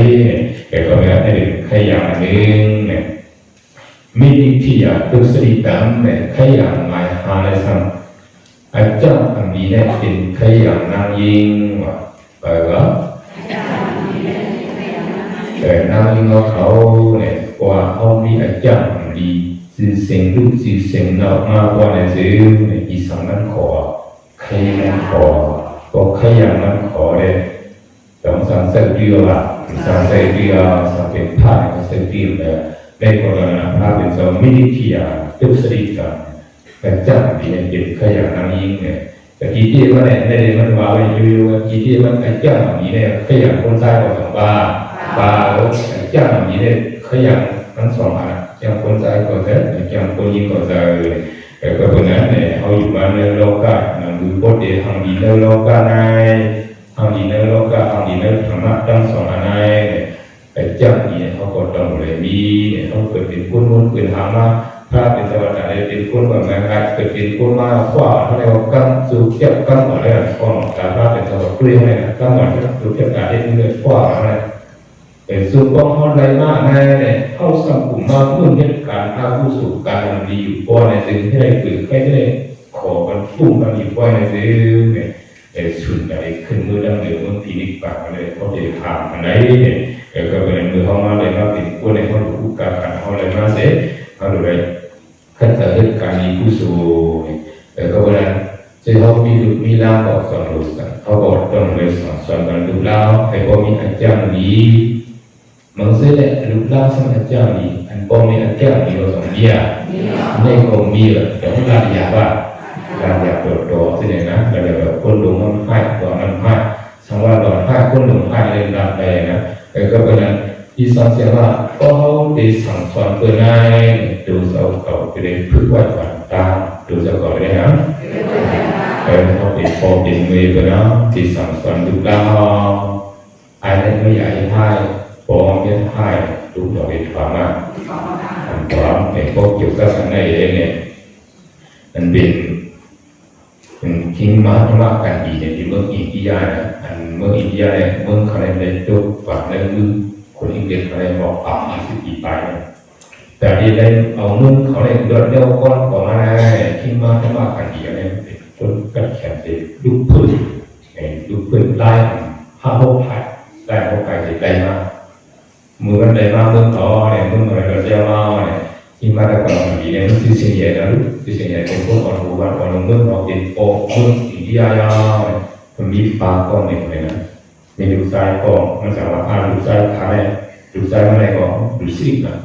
แต่ก็ไม่ได้ขยันนึงเนี่ยมีที่อยากตุสติตามเนี่ยขยันหมายหาอะไรสั่งอาจารย์อันนี้เนี่ยเป็นขยันนางยิงว่าก็แต่นางยิงเขาเนี่ยว่าเขามีอาจารย์ดีสื่อเสียงรูปสื่อเสียงนอกมากกว่าในสื่อในอีสานนั้นขอขยันขอก็ขยันนั้นขอเลยต้องสั่งเสด็จว่าสั่งเสด็จสั่งเป็นผ้าเสด็จเลยในคนนั้นผ้าเป็นสมิติที่อยากตุสติกันแต่เจ้าดีเนี่ยเป็นขยันนางยิงเนี่ยแต่กี่ที่มันเนี่ยในมันว่าไปอยู่กี่ที่มันไอ้เจ้าอย่างนี้เนี่ยขยันคนใต้ก็สองบาแล้วไอ้เจ้าอย่างนี้เนี่ยขยันทั้งสองอันอย่างคนใต้ก็เถอะอย่างคนยิงก็จะแต่ก็คนนั้นเนี่ยเขาอยู่บ้านในโลกาหนังดูบทเดียทางดีในโลกาใน เอาดีในโลกาเอาดีในธรรมะตั้งสองอันนั้นแต่เจ้านี่เขาก็ต้องเลยมีเขาเกิดเป็นคนนู้นเป็นธรรมะพระเป็นสวัสดิ์เป็นคนแบบนั้นเกิดเป็นคนมาขวาเขาเรียกว่ากั้งสูบเก็บกั้งหมดเลยก่อนการพระเป็นสวัสดิ์เปรี้ยวเนี่ยกั้งหมดสูบเก็บการได้เรื่อยๆขวาอะไรเป็นสูบก้อนเขาไรมากเนี่ยเข้าสังคมมาเพื่อเหตุการณ์อาผู้สูบการมันดีอยู่ก่อนในสิ่งที่ได้เกิดแค่ได้ขอกันพุ่งกันอยู่ก่อนในสิ่งเนี่ยสุดใหญ่ขึ้นมือดังเดิมมือพินิจปากเลยเขาจะถามอะไรเนี่ยก็เป็นมือเขามาเลยมาเป็นคนในเขาถูกการเขาเลยมาเสร็จเขาเลยขั้นตอนเหตุการณ์นี้ผู้สูก็เวลาจะเขามีลาบอกสอนรู้กันเขาบอกต้องเลยสอนกันดูแล้วให้เขามีอาจารย์นี้มันเสร็จดูแล้วสอนอาจารย์นี้อันพอมีอาจารย์นี้เราสอนเดียในกองมีแบบแต่ว่าลาว่าการอยากโดดใช่ไหมนะเราแบบคนหลงมันให้ตัวมันให้สังวาหลอดให้คนหลงให้เล่นรับไปนะก็เป็นนั้นที่สอนเสียว่าก็เขาได้สั่งสอนเพื่อนายดูเอาเขาไปเลยพึ่งวัดฝันตาดูเอาเขาไปเลยนะเขาเป็นพอเป็นมือไปเนาะที่สั่งสอนดูแล้วไอ้นั่นไม่อยากให้ให้ปองยันให้ดูต่อไปความมากความในพวกเกี่ยวกับสังในเองเนี่ยมันเป็นทิ้งมาธรรมะกันดีในที่เมืองอินเดียนะอันเมืองอินเดียเนี่ยเมืองเขาในจุดฝังในมือคนอังกฤษเขาในบอกป่า20 ปีไปแต่ที่ได้เอาเมืองเขาในเดือดเดียวก้อนของอะไรทิ้งมาธรรมะกันดีอะไรเป็นคนกัดแขนเด็กลูกพื้นลูกพื้นไล่5-6 พันไล่6 ไปจะได้มามือกันได้มาเมืองเขาเนี่ยเมืองอะไรก็เจ้ามาเนี่ยที่มาแต่ก่อนมีเนี่ยมันที่เสียแล้วที่เสียเป็นพวกคนรู้ว่าคนเมืองเราเป็นโอ้เมืองอินเดียยาวมันมีปลาก้อนหนึ่งเลยนะมีลูกชายก็มันสามารถลูกชายขายลูกชายอะไรก็ลูกศิษย์นะ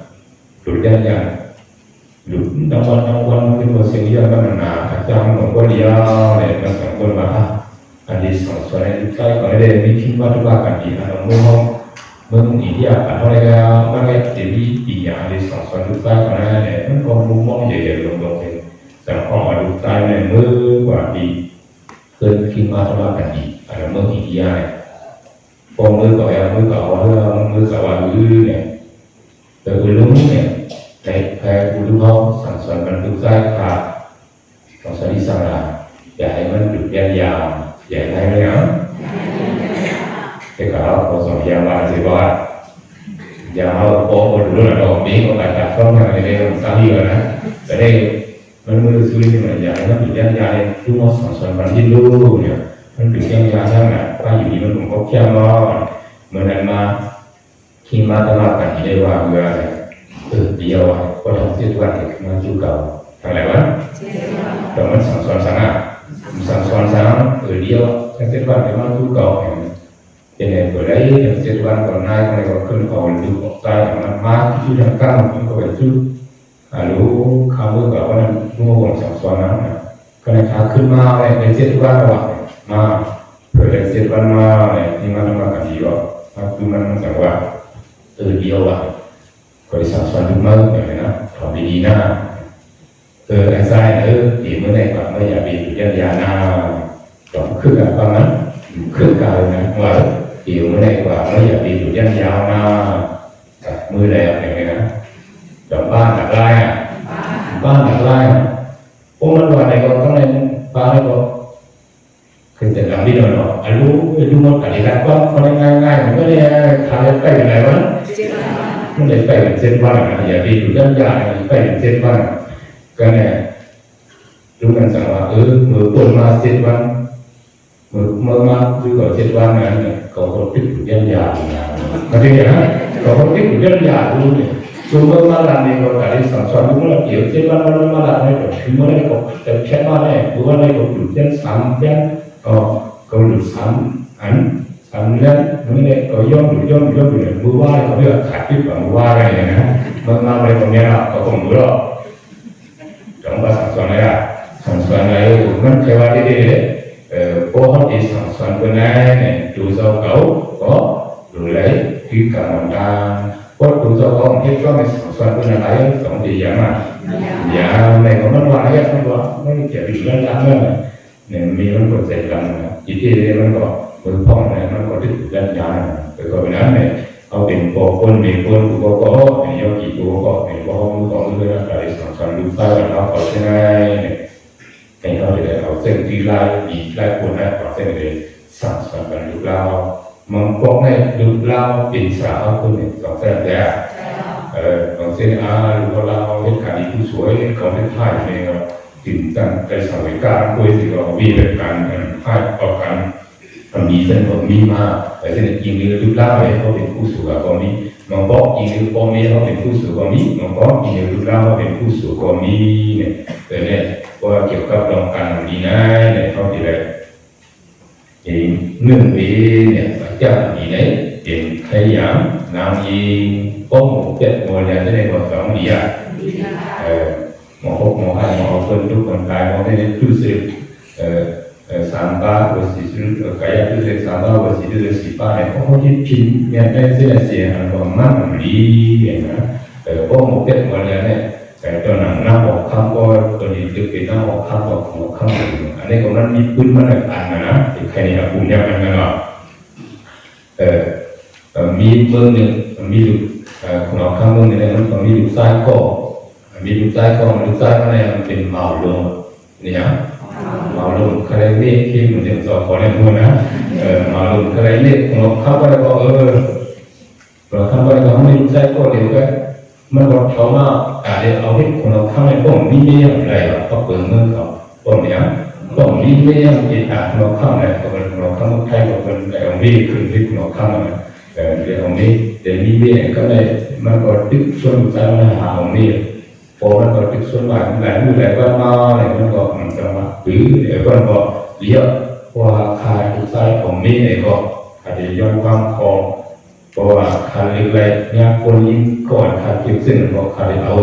ลูกยังยังลูกทั้งวันเป็นคนเสียงยังมันหนาอาจารย์ของคนเดียวเนี่ยมันสองคนมาอันนี้สองส่วนลูกชายก็ได้มีคิดว่าทุกอย่างกันดีนะน้องเมืองอินเดียอะไรก็มันก็จะมีอีกอย่างที่สองส่วนลูกชายก็ได้เนี่ยมันก็มุมมองใหญ่ๆลงๆเลยแต่พอลูกชายเนี่ยมือกว่าดีเกินคิดว่าทุกอย่างกันดีอะไรเมืองอินเดียเนี่ยพอมือก่อนมือก่อนมือก่อนเนี่ยแต่คุณลุงเนี่ยในแพร่คุณลุงเขาสั่งสอนมันลูกชายขาดสั่งสอนที่สั่งละอย่าให้มันหยุดยาวอย่าให้ไม่เอาแต่ก็เราสอนยาวสิว่ายาวพอคนรู้แล้วมีโอกาสตัดช่องทางในเรื่องสามีกันนะแต่ได้มันมือซื้อที่มันยาวมันหยุดยาวเลยทุกคนสั่งสอนมันที่รู้เนี่ยมันหยุดยาวใช่ไหมว่าอยู่ดีมันผมก็แค่รอเหมือนนั้นมาที่มาตลอดกันได้ว่าเมื่อเดียวก็ทำเสียวันมาจูเก่าทางไหนวะแต่มันสั่งสอนสั่งสั่งสอนสั่งเดียวทำเสียวันไปมาจูเก่าเป็นไงตัวได้ทำเสียวันก่อนหน้าอะไรก็ขึ้นเขาดูออกใจมันมาที่ทางก้าวมันก็ไปจุดรู้คำว่าแบบว่ามันมั่ววงสั่งสอนนั้นก็ในขาขึ้นมาในเสียวันระหว่างมาเผื่อเสียวันมาที่มันมากันดีก็คือมันสั่งว่าเดียวก็ได้สั่งสอนทุกเมื่อแบบนี้นะทำดีๆนะไอ้ใจตีเมื่อไหร่ก็ไม่อยากบีบยันยานาต้องขึ้นกับความนั้นขึ้นกายนะว่าตีเมื่อไหร่ก็ไม่อยากบีบยันยาวนามือแรงอย่างนี้นะจากบ้านหลักไร่บ้านหลักไร่พวกมันว่าไหนก็ต้องในบ้านก็คือแต่หลังที่เราเนาะรู้หมดกันแล้วก็มันง่ายๆมันก็เลยทำไปอย่างไรวะมันเลยไปเป็นเส้นวันอย่าดีอยู่ด้านยาไปเป็นเส้นวันก็เนี่ยรู้กันสั่งว่ามือปวดมาเส้นวันมือมาดูก่อนเส้นวันนั้นเขาติดอยู่ด้านยามาที่อย่างนั้นเขาติดอยู่ด้านยาดูเนี่ยส่วนเมื่อมาลานเนี่ยก็การสั่งสอนเมื่อเกี่ยวเส้นวันมันมาลานเนี่ยถึงเมื่อไรก็จะแค่มาเนี่ยหรือว่าอะไรก็อยู่เส้น3 เส้นก็หลุด3 อัน3 เรื่องนี่เนี่ยก็ย่อมอยู่เนี่ยมือว่าเขาเรียกขาดที่แบบมือว่าอะไรอย่างเงี้ยมาอะไรตรงนี้เราก็คงรู้หรอกจังหวะสั่งสอนอะไรสั่งสอนอะไรมันแค่ว่าที่นี่พอเขาที่สั่งสอนคนนั้นดูเจ้าเขาก็ดูเลยคือการมองตาพอดูเจ้าเขาที่ก็ไม่สั่งสอนคนอะไรสองทีอย่างอ่ะอย่างในของมันว่าอะไรมันว่าไม่เกี่ยวกับเรื่องนั้นเลยเนี่ยมีมันกดใจกันนะอีกทีมันก็ มือพ่องเนี่ยมันก็ดึกยันยานแต่ก็เป็นนั้นเนี่ยเอาเป็นปอกคนเป็นคนกูก็เป็นยอกี่กูก็เป็นพ่อมือของมืออะไรสังสรรค์ลูกใต้เราเขาใช่ไหมเนี่ยให้เขาจะได้เอาเส้นที่ไล่อีกไล่คนนั้นเอาเส้นเลยสังสรรค์กันลูกเรามันก็ให้ลูกเราเป็นสาวคนหนึ่งสองเส้นแล้วบางเส้นลูกเราเป็นขาดีผู้สวยเขาเป็นท่ายเนี่ยถึงตั้งใจสมัยการคุยที่เราวิเป็นการท่ายต่อกันมีเส้นผมมีมาแต่เส้นจริงหรือลูกเล่าเขาเป็นผู้สูงก็มีมันก็จริงหรือพ่อแม่เขาเป็นผู้สูงก็มีมันก็จริงหรือลูกเล่าเขาเป็นผู้สูงก็มีเนี่ยแต่เนี่ยว่าเกี่ยวกับเรื่องการดีนะเนี่ยเขาที่แบบเนื่องวีเนี่ยพระเจ้าดีไหนเป็นขยันนางยีป้องหมกเจ็ดโมเนี่ยจะได้หมดสองดีอ่ะหมอหกหมอห้าหมอคนทุกคนกายหมอได้รู้สึก3 versi kayak itu sama versi itu sifat yang mungkin yang saya yang mana beli ya mungkin malahnya kayak tu nak kampor tu itu kita nak kampor ane kemudian ni pun mana anak ikan yang punya anak mi pun mi kalau kampor ni kan mi lu sai mana yangเป็นเมาลงนี่ฮะมาลงใครเรียกที่เหมือนอย่างสอบขอในหัวนะมาลงใครเรียกเราเข้าไปก็เราเข้าไปก็ไม่รู้ใจก็เดี๋ยวก็มันก็เขาว่าการเอาให้คนเราเข้าไปก็มีเรื่องอะไรก็เปิดเงินเขาก็เนี่ยก็มีเรื่องที่เราเข้าเนี่ยก็เราเข้าใครก็เป็นแต่เราไม่คืนที่เราเข้าเนี่ยเดี๋ยวเราไม่แต่มีเรื่องก็เลยมันก็ดึกส่วนใจมันหาของนี่พอมันก็ติดส่วนหลายมือหลายว่ามาอะไรมันก็มันจะมาหรือเดี๋ยวมันก็เลี้ยว่าคายทุกสายของนี้เนี่ยก็อาจจะย้อนความคอเพราะว่าคายเล็กๆเนี่ยคนยิ่งก่อนคายคิดซึ่งก็คายเอา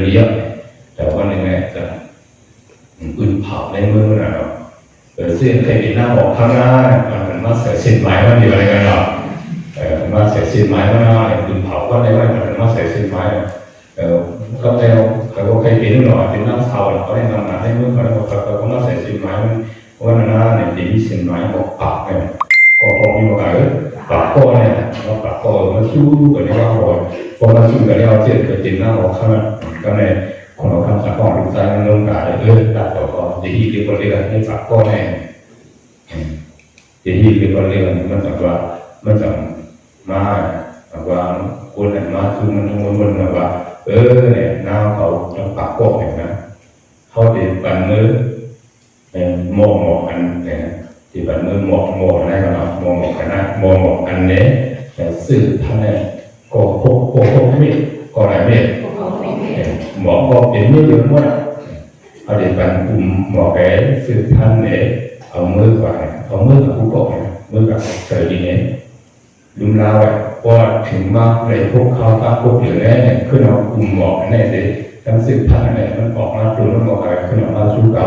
เลี้ยแต่ว่าในนี้จะอื่นเผาในมือนะเนาะเส้นใครเป็นหน้าบอกข้างหน้ามันมาใส่เส้นไม้มันอยู่อะไรกันเนาะมาใส่เส้นไม้มันหน้าอื่นเผาก็ได้ว่ามันมาใส่เส้นไม้ก็theoเขาเคยเป็นหน่อยเป็นน้ำเสาเขาได้ทำงานให้เมื่อเขามาใส่สินไม้ว่าหน้าเนี่ยดีสินไม้บอกปากเนี่ยก็พอมีโอกาสปากก็เนี่ยเราปากก็มาสู้กันได้ว่าพอมาสู้กันได้เราเจ็บเกิดจิตหน้าบอกข้างนั้นก็เนี่ยคนเราทำสักก้อนดูใจมันลงกายตัดต่อก็ดีที่เรียกว่าเรียกให้ปากก็เนี่ยดีที่เรียกว่าเรียกมันจะว่ามันจะมาว่าคนไหนมาคือมันว่าเนี่ยน้าเขาต้องปากโกะอย่างนั้นเขาติดปันมือหมอกอันเนี่ยติดปันมือหมอกอะไรกันเนาะหมอกกันนะหมอกอันเนี้ยสื่อท่านเนี่ยก็โคไม่ก็อะไรไม่หมอกก็เป็นมือเยอะมากเขาติดปันกลุ่มหมอกแก่สื่อท่านเนี่ยเอามือกว่าเอามือกับผู้โกะมือกับเสือดีเนี่ยลุมลาวว่าถึงมาเลยพวกเขาตาพวกเหลือแน่ขึ้นเอากลุ่มหมอกแน่เลยทั้งสิบพันเนี่ยมันออกมาตัวมันบอกอะไรขึ้นมาสู้เก่า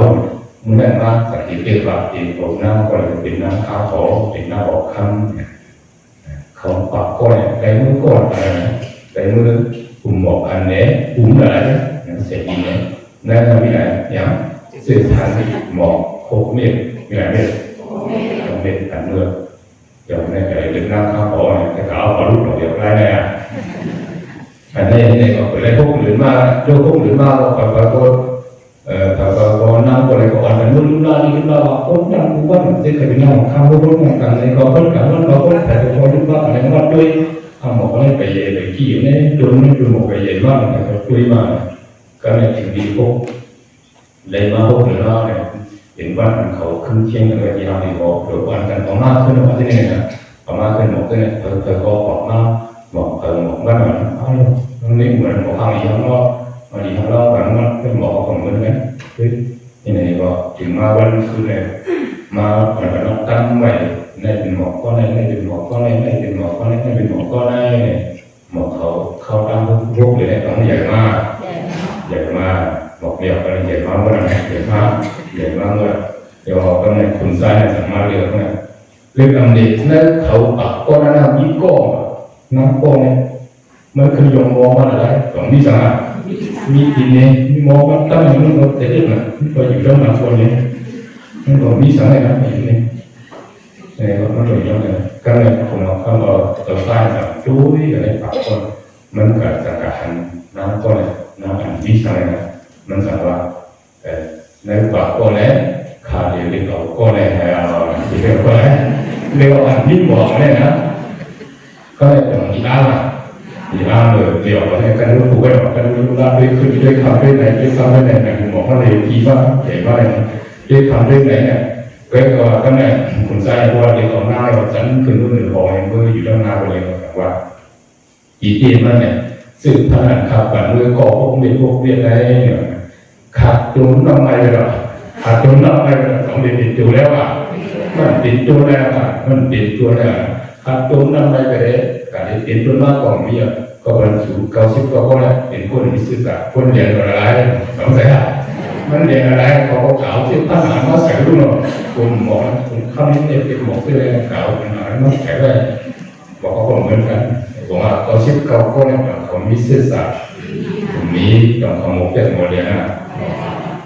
มันได้มาสักทีเกี่ยวกับที่ผมน้ำก็เลยเป็นน้ำข้าวขอเป็นน้ำออกคำเขาปากก้อนใจมือก้อนอะไรใจมือกลุ่มหมอกอันเนี้ยกลุ่มอะไรเสร็จดีเนี่ยนั่นทำไม่ได้ยังสิบพันหมอกหกเมตรมีอะไรเมตรเมตรอันเนื้ออย่างนี้ไอ้เรื่องน้ำข้าวขอเนี่ยแต่เขาเอาลูกหล่ออย่างไรเนี่ยอันนี้ก็เป็นพวกหรือมาโยกพวกหรือมาก็น้ำก็อะไรก็อ่อนมันรุ่นรุ่นนี่ขึ้นมาว่าคนนั่งกูว่ามันจะเคยเป็นน้ำข้าวพวกนั้นกันเลยก็คนกันว่าเราคนแต่ก็คนรุ่นว่าอะไรว่าด้วยทำหมอกอะไรไปเย่ไปขี้เนี่ยโดนไม่โดนหมอกไปเย่มากแต่ก็ด้วยมาก็เลยถึงดีพวกเลยมาพวกหรือว่าเนี่ยเห็นว่าเขาขึ้นเชียงกันเลยที่เราดีบอกหรือวันกันออกมาขึ้นออกมาที่นี่นะออกมาขึ้นหมอกที่นี่เธอก็ออกมาบอกหมอกว่ามันมันไม่เหมือนหมอกข้างอีกทั้งรอบมันอีกทั้งรอบกันมันเป็นหมอกของมันไหมที่ไหนก็ถึงมาวันคืนเนี่ยมาเหมือนเราตั้งไว้ในเป็นหมอกก็ในเป็นหมอกก็ในเป็นหมอกก็ในเป็นหมอกก็ในหมอกเขาตั้งรูปเลยต้องใหญ่มากบอกเดียวกันใหญ่มากเมื่อไหร่ใหญ่มากเมื่อเดี๋ยวก็ในขุนทรายสามารถเรียกเนี่ยเรื่องอันนี้นั่นเขาปักก้อนน้ำยี่ก้อนน้ำก้อนเนี่ยมันคือยงมองว่าอะไรสองวิสามีกินเนี่ยมีมองว่าตั้งอย่างนั้นเราจะเรียกนะพออยู่ตรงนั้นคนเนี่ยมันก็วิสาอะไรนะอย่างนี้ này có nó rồi trong này cái này cũng nó không ở tờ sai là đối ở đây bảo con mình cả hành nó con này nó hành vi sai này mình rằng là nếu bảo con này khá điều đi bảo con này thì điều con này điều hành vi bỏ này nữa có thể tưởng gì mà thì rồi điều có thể căn cứ của cái căn cứ là đối khám bên này này một cái điều gì mà để mà này đối khám bên này cái này cũng sai qua để còn nào và tránh cứ luôn hỏi vớiอยู่ด้านหน้าไปเลยว่าอีเดียมันเนี่ยสืบพันธุ์ขับแบบมือก่อพวกเวียนอะไรเนี่ยขาดตุนน้ำไปเลยหรอขาดตุนน้ำไปเลยต้องติดตัวแล้วอ่ะมันติดตัวแล้วอ่ะมันติดตัวแล้วขาดตุนน้ำไปเลยการติดตัวมากกว่ามีอ่ะก็บรรจุ90ก็แล้วเป็นคนมีศึกษาคนเรียนอะไรต้องใส่อ่ะมันเรียนอะไรเขาเก่าที่ท่านอ่านมาใส่รุ่นหรอกคุณหมอคุณคำนี้เนี่ยเป็นหมอที่เรียนเก่าเป็นอะไรมาใส่ได้บอกเขาเหมือนกันบอกว่าเขาชิดเขาก็เนี่ยเขามีศึกษามีต้องเขาหมกเป็นหมดเลยนะ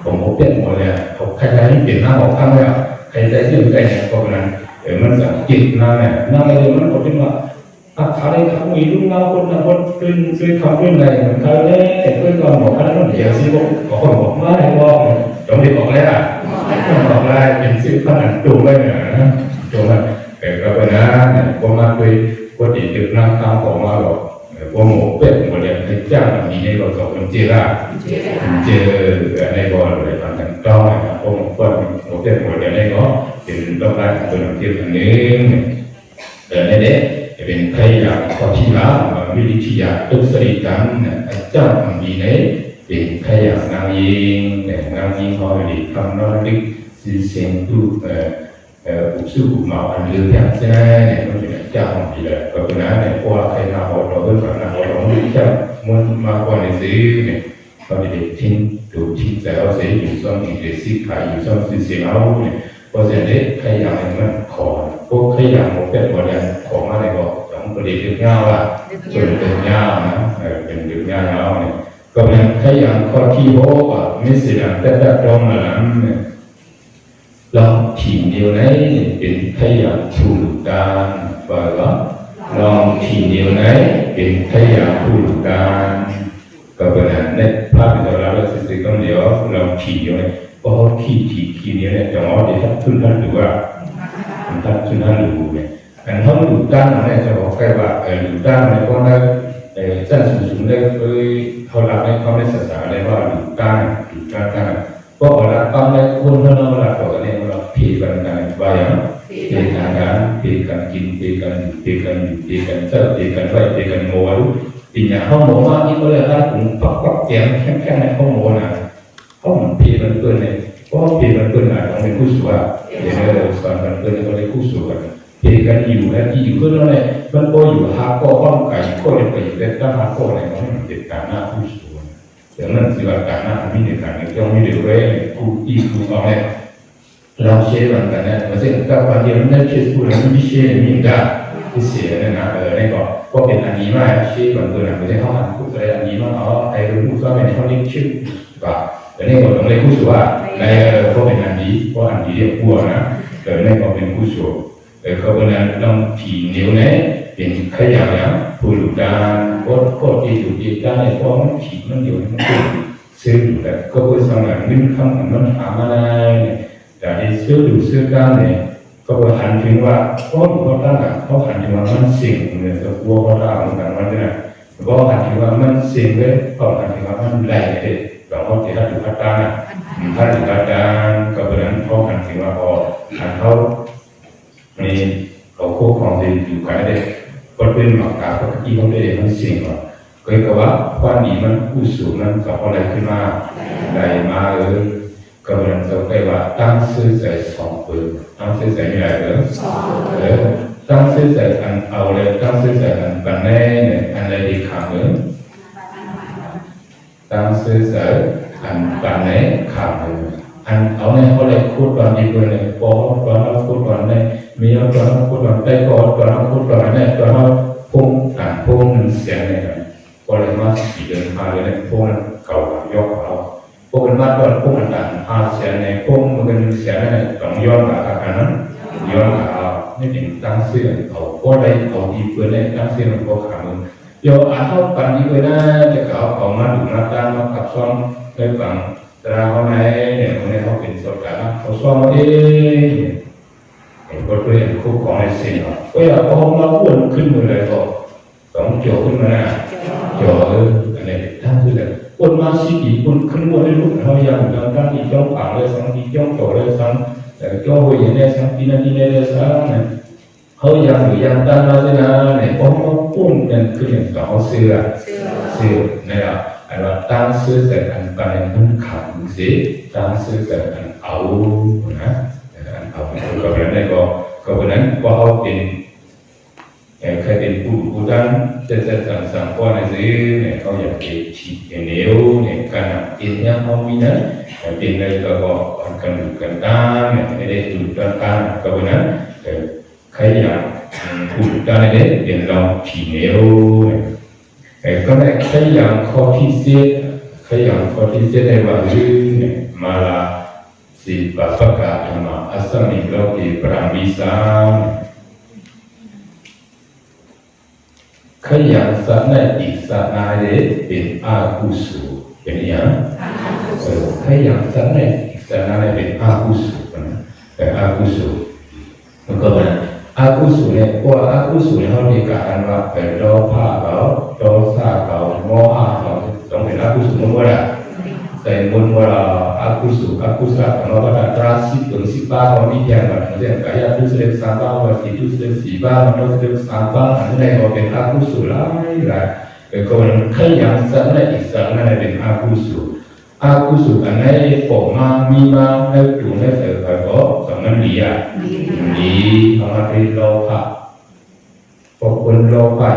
เขาหมกเป็นหมดเลยเขาใครๆเปลี่ยนหน้าบอกข้างเลยอ่ะใครใจที่อยู่ใกล้เนี่ยก็เป็นนั้นมันสังเกตหน้าเนี่ยหน้าอะไรมันก็เป็นว่าอะไรเขามีลูกน้องคนนั้นคนเป็นซื้อคำเป็นอะไรเหมือนเขาเนี่ยเพื่อนก็บอกว่าต้องเดี๋ยวสิบอกคนบอกมาให้บอกต้องได้บอกแล้วบอกได้เป็นซื้อขนาดตัวเลยนะตัวนั้นแต่ก็เป็นนะพอมาคุยพอติดตึกนั่งข้างของมาหรอกพอหมูเป็ดหมดเลยให้จ้างมีในเราสองคนเจราเจอในบ่อเลยตอนนั้นต้องนะพอหมูเป็ดหมดเลยในก็เป็นต้องการตัวหนึ่งเทียบกันนึงแต่ในเด็กเป็นใครอยากขอที่ละวิธีอยากตุกสริกันเจ้ามีในเป็นใครอยากนางยิงนางยิงพอดีคำนอนดึกสื่อเสียงตู้อุสุกุมาอันเลือกใช่ไหมเนี่ยมันเป็นเจ้ามีเลยก็เป็นนั้นเนี่ยพอใครมาหอเราเพิ่มฝันนะหอเราไม่เจ้ามันมาก่อนในซื้อเนี่ยก็เด็กทิ้งดูทิ้งแต่เราเสียอยู่ซ่อมอีกเด็กซิขายอยู่ซ่อมซื้อเสียงเอาเนี่ยพอเสร็จเนี่ยใครอยากให้มันขอพวกใครอยากหมดเป็นหมดเลยขอมาในบอกต้องประเดี๋ยวเงาอ่ะส่วนเป็นเงานะเป็นเดือดเงาเนี่ยก็เป็นใครอยากขอที่โบอ่ะไม่เสียแต่ตรงนั้นเนี่ยลองทีเดียวไหนเป็นใครอยากถูกการว่าลองทีเดียวไหนเป็นใครอยากถูกการก็เป็นในภาพที่เราสื่อก็เดียวลองทีเดียวไหนพอทีเดียวเนี่ยจะมองได้ทัดทุนทัดดูว่าทัดทุนทัดดูเนี่ยอันเขาดูด้านเนี่ยจะบอกใครว่าดูด้านเนี่ยก็ได้สั้นสูงได้เคยเขาหลักในความในศาสนาเลยว่าดูด้านเพราะเราทำในคนเราตัวนี้เราพีกันว่าอย่างพีกันกินพีกันเจ้าพีกันไว้พีกันโม่ปีนี้เขาโม่มากที่เขาเรียกว่าผมปักแกงแค่ในเขาโม่น่ะเขาพีกันเกินเลยเพราะพีกันเกินอะไรต้องเป็นคู่สัวเดี๋ยวเราสอนกันเกินเขาเลยคู่สัวกันพีกันอยู่แล้วที่อยู่เพื่อนเราเนี่ยมันก็อยู่หาก็ห้องไก่ก็เลยไปอยู่แต่ถ้าหาก็อะไรมันติดการหน้าคู่สัวดังนั้นสิว่าการหน้ามีในการที่ต้องมีเรื่องอะไรคู่อีคู่เอาเนี่ยเราเชื่อมันกันนะเพราะฉะนั้นการเรียนนั้นเชื่อคู่นั้นไม่เชื่อมีกันที่เสียเนี่ยนะนี่ก็เป็นอันนี้มาเชื่อมันตัวนั้นไม่ใช่เขาหันคู่อะไรอันนี้มาเอาไอ้รู้ก็เป็นเขาเรียกชื่อว่าแต่นี่ก็ต้องเรียกคู่สัวในก็เป็นอันนี้เพราะอันนี้เรียกคู่นะแต่นี่ก็เป็นคู่สัวเขาเป็นอันต้องถีเหนียวเนี่ยเป็นขยันอย่างผู้หลุดดานก็ที่ถูกดีได้เพราะมันถีมันอยู่มันซื้ออยู่แต่ก็เพื่อสมัยนึกคำมันหามาได้แต่ที่ซื้อกันเนี่ยก็เพื่อหันถึงว่าเขาตั้งเขาหันถึงว่ามันสิ่งเนี่ยตัววัวเขาด่าเหมือนกันว่าเนี่ยก็หันถึงว่ามันสิ่งเลยก็หันถึงว่ามันไหลเลยเราเขาจะหันถึงพัฒนาถ้าถึงพัฒนาก็เพราะนั้นเขาหันถึงว่าพอหันเขามีเขาโค้งของที่อยู่กันได้ก็เป็นหลักการที่เขาได้มันสิ่งว่าก็คือว่าความดีมันกู้สูงนั้นก็อะไรขึ้นมาได้มาก็เป็นเราได้ว่าตั้งซื่อใจสองปืนตั้งซื่อใจไม่ได้ตั้งซื่อใจอันเอาเลยตั้งซื่อใจอันปันแน่เนี่ยอันใดดีขาดเลยตั้งซื่อใจอันปันแน่ขาดเลยอันเอาเนี่ยเขาเลยพูดตอนดีเกินเลยพอตอนเราพูดตอนเนี่ยมีตอนเราพูดตอนได้ก่อนตอนเราพูดตอนเนี่ยตอนเราพุ่งเสียงเนี่ยก็เลยมาสี่เดือนมาเลยเนี่ยพุ่งเก่ายกเอาพวกมันมาตอนพวกมันต่างเสียงในพวกมันเป็นเสียงเนี่ยต้องย้อนกับกันนั้นย้อนกับ ไม่เป็นตั้งเสื้อเอาก็ได้เอาดีเพื่อนได้ตั้งเสื้อมันก็ขามึงโยอาเท่าปันดีเพื่อนนะจะเอามาดูมาตามมาขับซ้อมได้ฟังตราเขาไหนเนี่ยคนนี้เขาเป็นสดกันเขาซ้อมเองเห็นก็ด้วยคู่ของไอ้สิ่งก็อยากพอมาอ้วนขึ้นมาเลยก็ต้องโจขึ้นมานะโจอะไรทั้งคือแบบอ้วนมาสิบีอ้วนขึ้นอ้วนได้ลูกเขาอย่างตั้งที่จ้องปากเลยสังที่จ้องโจเลยสังจ้องหัวอย่างนี้สังที่นั่นที่นี่เลยสังเนี่ยเขาอย่างหรืออย่างตั้งมาเลยนะเนี่ยพอมาอ้วนกันขึ้นอย่างต่อเสื้อเนี่ยอันว่าตั้งเสื้อแต่อันไปมันขังสิตั้งเสื้อแต่อันเอานะอันเอาก็แบบนั้นก็แบบนั้นก็เขาเป็นใครเป็นผู้ตั้งจะสั่งก้อนอะไรเนี่ยเขาอยากเก็บฉีดอย่างเดียวเนี่ยการกินเนี่ยเขามีนะเป็นอะไรก็กันดูกันตามเนี่ยไม่ได้ดูกันตามก็แบบนั้นใครอยากผู้ตั้งอะไรเป็นเราฉีดเดียวก็ได้ใครอยากข้อที่เสียใครอยากข้อที่เสียในวันนี้เนี่ยมาลาสิบปัสกาธรรมะอัสสมิโลกิปรามิสามขยันสัตว์ในอีกสัตว์นายเป็นอากุศลเป็นอย่างขยันสัตว์ในอีกสัตว์นายเป็นอากุศลนะแต่อากุศลมันก็เป็นอากุศลเนี่ยว่าอากุศลเขาเรียกกันว่าเป็นโลภะเขาโทสะเขาโมหะเขาต้องเป็นอากุศลหมดละแต่บนว่าอากุศลเราก็ได้ตราสิบถึง10 babเรามีเพียงแบบนี้kayak itu sudah sabar waktu itu sudah 10 bab atau sudah sabar nanti kalauเป็นอากุศลlah kalau kayak sana di sanaเป็นอากุศลอากุศลอันไหนผมมามีมาให้ดูให้เสร็จก็สำนักดีทำมาเป็นโลภะพอคนโลภะ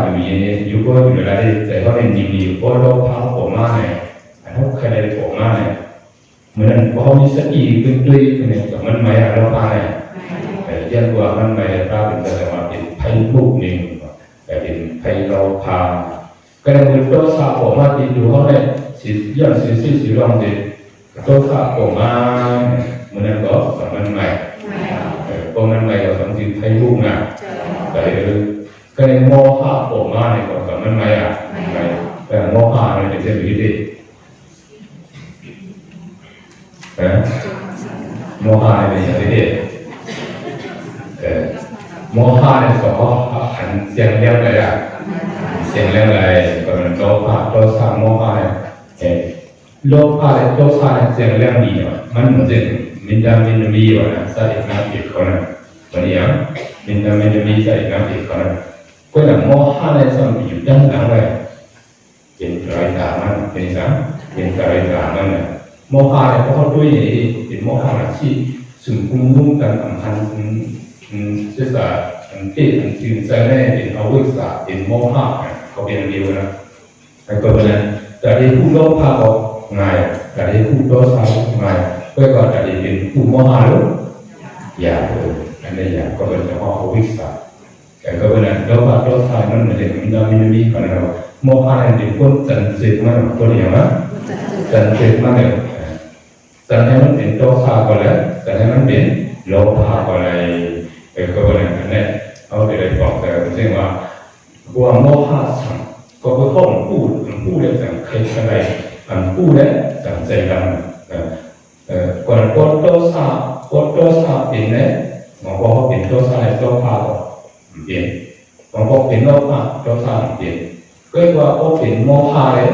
อยู่ก็อยู่อะไรแต่ก็เป็นดีพอโลภะผมมาเนี่ยเขาใครได้ผมมาเนี่ยเหมือนพอมีสติขึ้นด้วยเนี่ยแต่มันไม่อะไรเราไปแต่เรื่องว่ามันไม่ได้เป็นแต่ว่าเป็นไพ่ลูกหนึ่งแต่เป็นไพ่เราพาก็เลยมันตัวสาผมมาติดอยู่เขาเนี่ยอย่างสิลองดิตัวสาผมมาเหมือนก็แต่มันไม่พอมันไม่เราสังเกตไพ่ลูกนะแต่ก็เลยโมหะผมมาเนี่ยก็แต่มันไม่แต่โมหะเนี่ยจะมีดีโมหะเป็นอย่างนี้โมหะเนี่ยสองหันเสียงเรียงเลยเสียงเรียงเลยก็เป็นโลภะโทสะโมหะเนี่ยโลภะและโทสะเนี่ยเสียงเรียงดีเนาะมันเหมือนจะมินดามินมีวะนะสตินาติคนนั้นวันนี้มินดามินมีสตินาติคนนั้นก็อย่างโมหะเนี่ยสมัยอยู่ด้านหลังเลยเป็นไตรสามัญเป็นสังเป็นไตรสามัญเนี่ยโมหะเนี่ยเพราะเขาด้วยเป็นโมหะที่สุนคุมรุ่งกันสำคัญเชื่อว่าที่จึงใจแน่เป็นอวิชชาเป็นโมหะเขาเป็นเดียวนะแต่ก็เป็นแต่ที่ผู้โลภะเขาง่ายแต่ที่ผู้โทสะง่ายก็แต่ที่เป็นผู้โมหะรู้ยากเลยอันนี้ยากก็เป็นเฉพาะอวิชชาแต่ก็เป็นโลภะโทสะมันไม่ได้มีขนาดโมหะเนี่ยเป็นคนจันทร์เสกมันคนอย่างนั้นจันทร์เสกมันเนี่ยแต่ให้มันเป็นโทสะก็แล้วแต่ให้มันเป็นโลภะก็เลยก็เป็นอันนี้เอาไปเลยบอกแต่เรื่องว่าโมหะสังก็คือห้องพูดได้สังใครอะไรพูดได้สังใจดำก่อนโทสะเป็นเนี่ยบางคนเป็นโทสะโลภะเปลี่ยนบางคนเป็นโลภะโทสะเปลี่ยนก็ว่าเขาเป็นโมหะเลย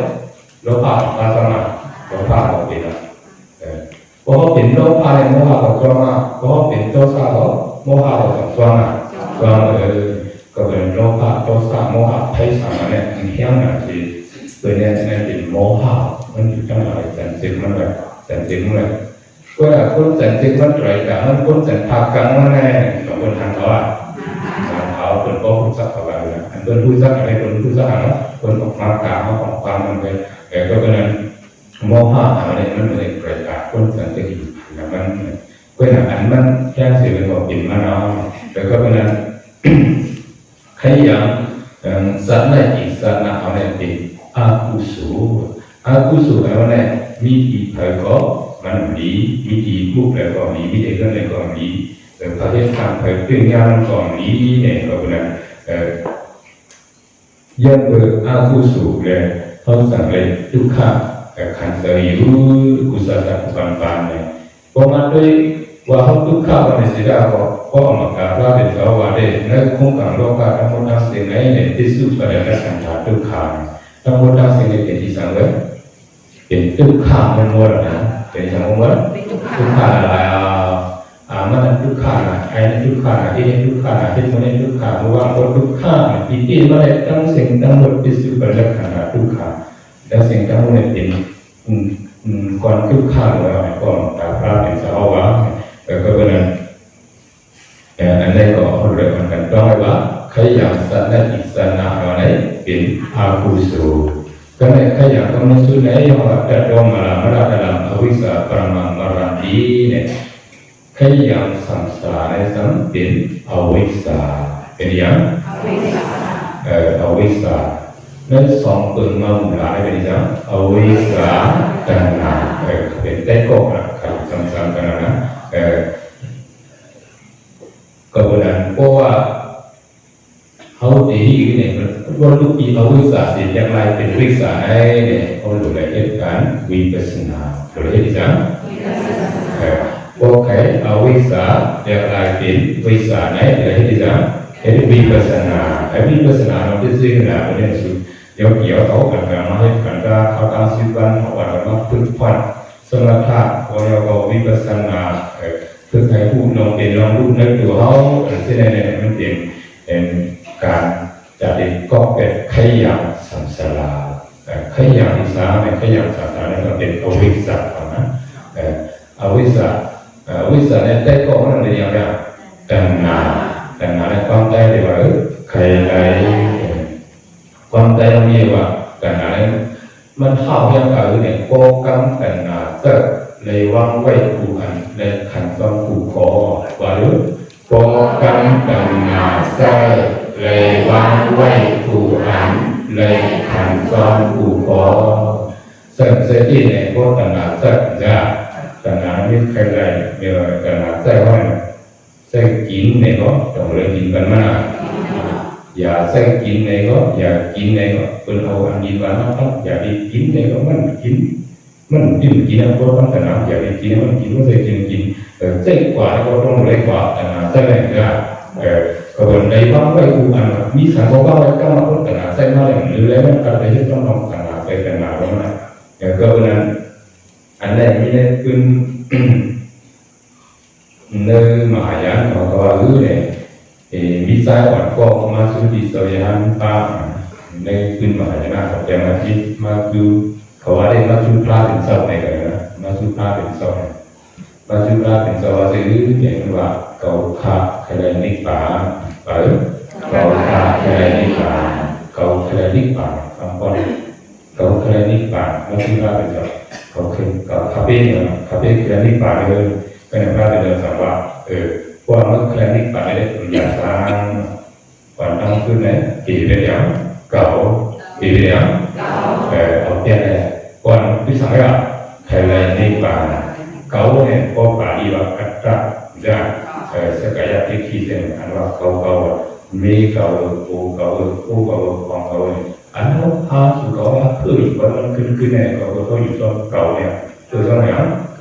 โลภะราคะโลภะก็เป็นพอเป็นโลภะโมหะก็ตัวมาพอเป็นโทสะก็โมหะก็ตัวมาก็เป็นโลภะโทสะโมหะไถ่สามเนี่ยมันเที่ยงนะที่ตัวเนี่ยเป็นโมหะมันอยู่จังไรสันติมันแบบสันติมันแบบก็คนสันติมันไรแต่มันคนสันทากังมันแน่กับคนทางเขาคนก็พูดสักอะไรนะคนพูดสักอะไรคนพูดสักอะไรคนออกมากล่าวของความมันเป็นก็เป็นโมหะอะไรมันเป็นเกิดจากคนสันติแล้วมันเป็นอันมันแค่เสียเป็นบอกเป็นมันเอาแต่ก็เป็นขยันสัตว์ในอีกสัตว์นะเอาเนี่ยเป็นอากุศลแล้วเนี่ยมีที่เผยก็มันมีที่พูดแล้วก็มีมีที่เรื่องแล้วก็มี พระเทศทางไปตึงงานก่อนนี้เนี่ยก็เป็นยังเปิดอาคุสุเลยเขาสั่งเลยทุกข้าขันเสยอยู่กุศลปันเนี่ยพอมาด้วยว่าเขาทุกข้าวันนี้ได้ก็ออกมาการว่าเป็นสาวาได้ในโครงการโลกาทั้งหมดทั้งสิ่งนี้เนี่ยที่สุดก็ได้รับสัญชาติทุกข้าทั้งหมดทั้งสิ่งนี้เป็นที่สังเวยเป็นทุกข้ามันหมดนะเป็นสังเวยทุกข้าอะไรมันทุกข้าไอ้ทุกข้าที่นี่ทุกข้าที่มันนี่ทุกข้าเพราะว่าคนทุกข้าที่มันได้ตั้งสิ่งทั้งหมดที่สุดก็ได้รับสัญชาติทุกข้าแล้วสิ่งทั้งหมดเป็นก่อนทุกข้าแล้วก่อนตาพระเป็นสาวะก็เป็นอันนี้ก็เรียกกันต้องว่าขยันสันนิอิสนาอะไรเป็นอาคุสุก็ในขยันก็มันสุดในyang ada domalam dalam awisa paramamarantiเนี่ยขยันสังสารสัมเป็นอวิสาเป็นยังอวิสานั่นสองตัวมาหมุนหลายเป็นยังอวิสาตัณหาเป็นได้ก็นะครับซ้ำๆกันนะkemudian bahwa hal ini ni perlu diawasi yang lain periksa ni kalau bolehkan vipassana boleh tidak? Okey awisa yang lain vipassana boleh tidak? Jadi vipassana nanti sehingga boleh yang dia tahu kan mahir kan kau tasibkan awak nak berfat sementara kalau vipassanaคือใครพูดลองเป็นลองรู้นึกดูเขาเส้นในมันเป็นการจัดเด็กก็เป็นขยันสัมสลาขยันสาเนี่ยขยันสัมสลาเนี่ยก็เป็นอวิสสะนะอวิสสะเนี่ยได้ก็มันเป็นอย่างไรตัณหาเนี่ยความใจเรียกว่าใครใดความใจเราเรียกว่าตัณหาเนี่ยมันเข้าอย่างไรเนี่ยโกกังตัณหาเกิดเลยว่างไว้กูอันเลยขันต้องกูขอว่าหรือโกกังตัณหาเสเลยว่างไว้กูอันเลยขันต้องกูขอสังเสที่ในพวกตัณหาเสจะตัณหาไม่ใครใดเมื่อตัณหาเสว่าเสกินในก็ต้องเลยกินกันมาอย่าเสกินในก็อย่ากินในก็เป็นเอาอันดีกว่านะครับอย่าไปกินในก็มันกินมันกินนะเพราะต้องแต่น้ำอย่าไปกินมันกินไม่ใช่กินเจ๊กว่าก็ต้องเล็กกว่าแต่น้ำใช่ไหมครับก็เป็นในบ้านไว้กูอันมีสังคมบ้านไว้ก็มาพูดแต่น้ำใช่ไหมหรือแล้วมันก็เลยต้องลองแต่น้ำใส่แต่น้ำแล้วนะก็เป็นอันแรกนี่เนี่ยเป็นเนื้อมหายานของตัวรู้เนี่ยวิสัยอ่อนก็มาสู่ดิสยานตาในเป็นมหายานของแต่มาที่มาดูเขาว่าได้มาชุพลาเป็นเสาในกันนะมาชุพลาเป็นเสามาชุพลาเป็นเสาว่าจะรู้อย่างว่าเขาขาใครนิป่าเขาขาใครนิป่าเขาใครนิป่าคำว่าเขาใครนิป่ามาชุพลาเป็นเสาเขาคือเขาคาเฟ่เนี่ยคาเฟ่ใครนิป่าเลยก็ในพระเป็นเสาว่าว่าเมื่อใครนิป่าได้ผลอย่างสร้างวันตั้งขึ้นเนี่ยกี่เป็นอย่างเก่ากี่เป็นอย่างเอาเปลี่ยนเลยวันที่สองก็ใครเลยนิป่าเขาเนี่ยพอป่าดีว่ากัตตะจะสกายทิฏฐิเนี่ยอันว่าเขามีเขาของเขาอันนั้นพาสุเขาว่าคือวันนั้นคือเนี่ยเขาอยู่ตรงเขาเนี่ยคือตรงไหน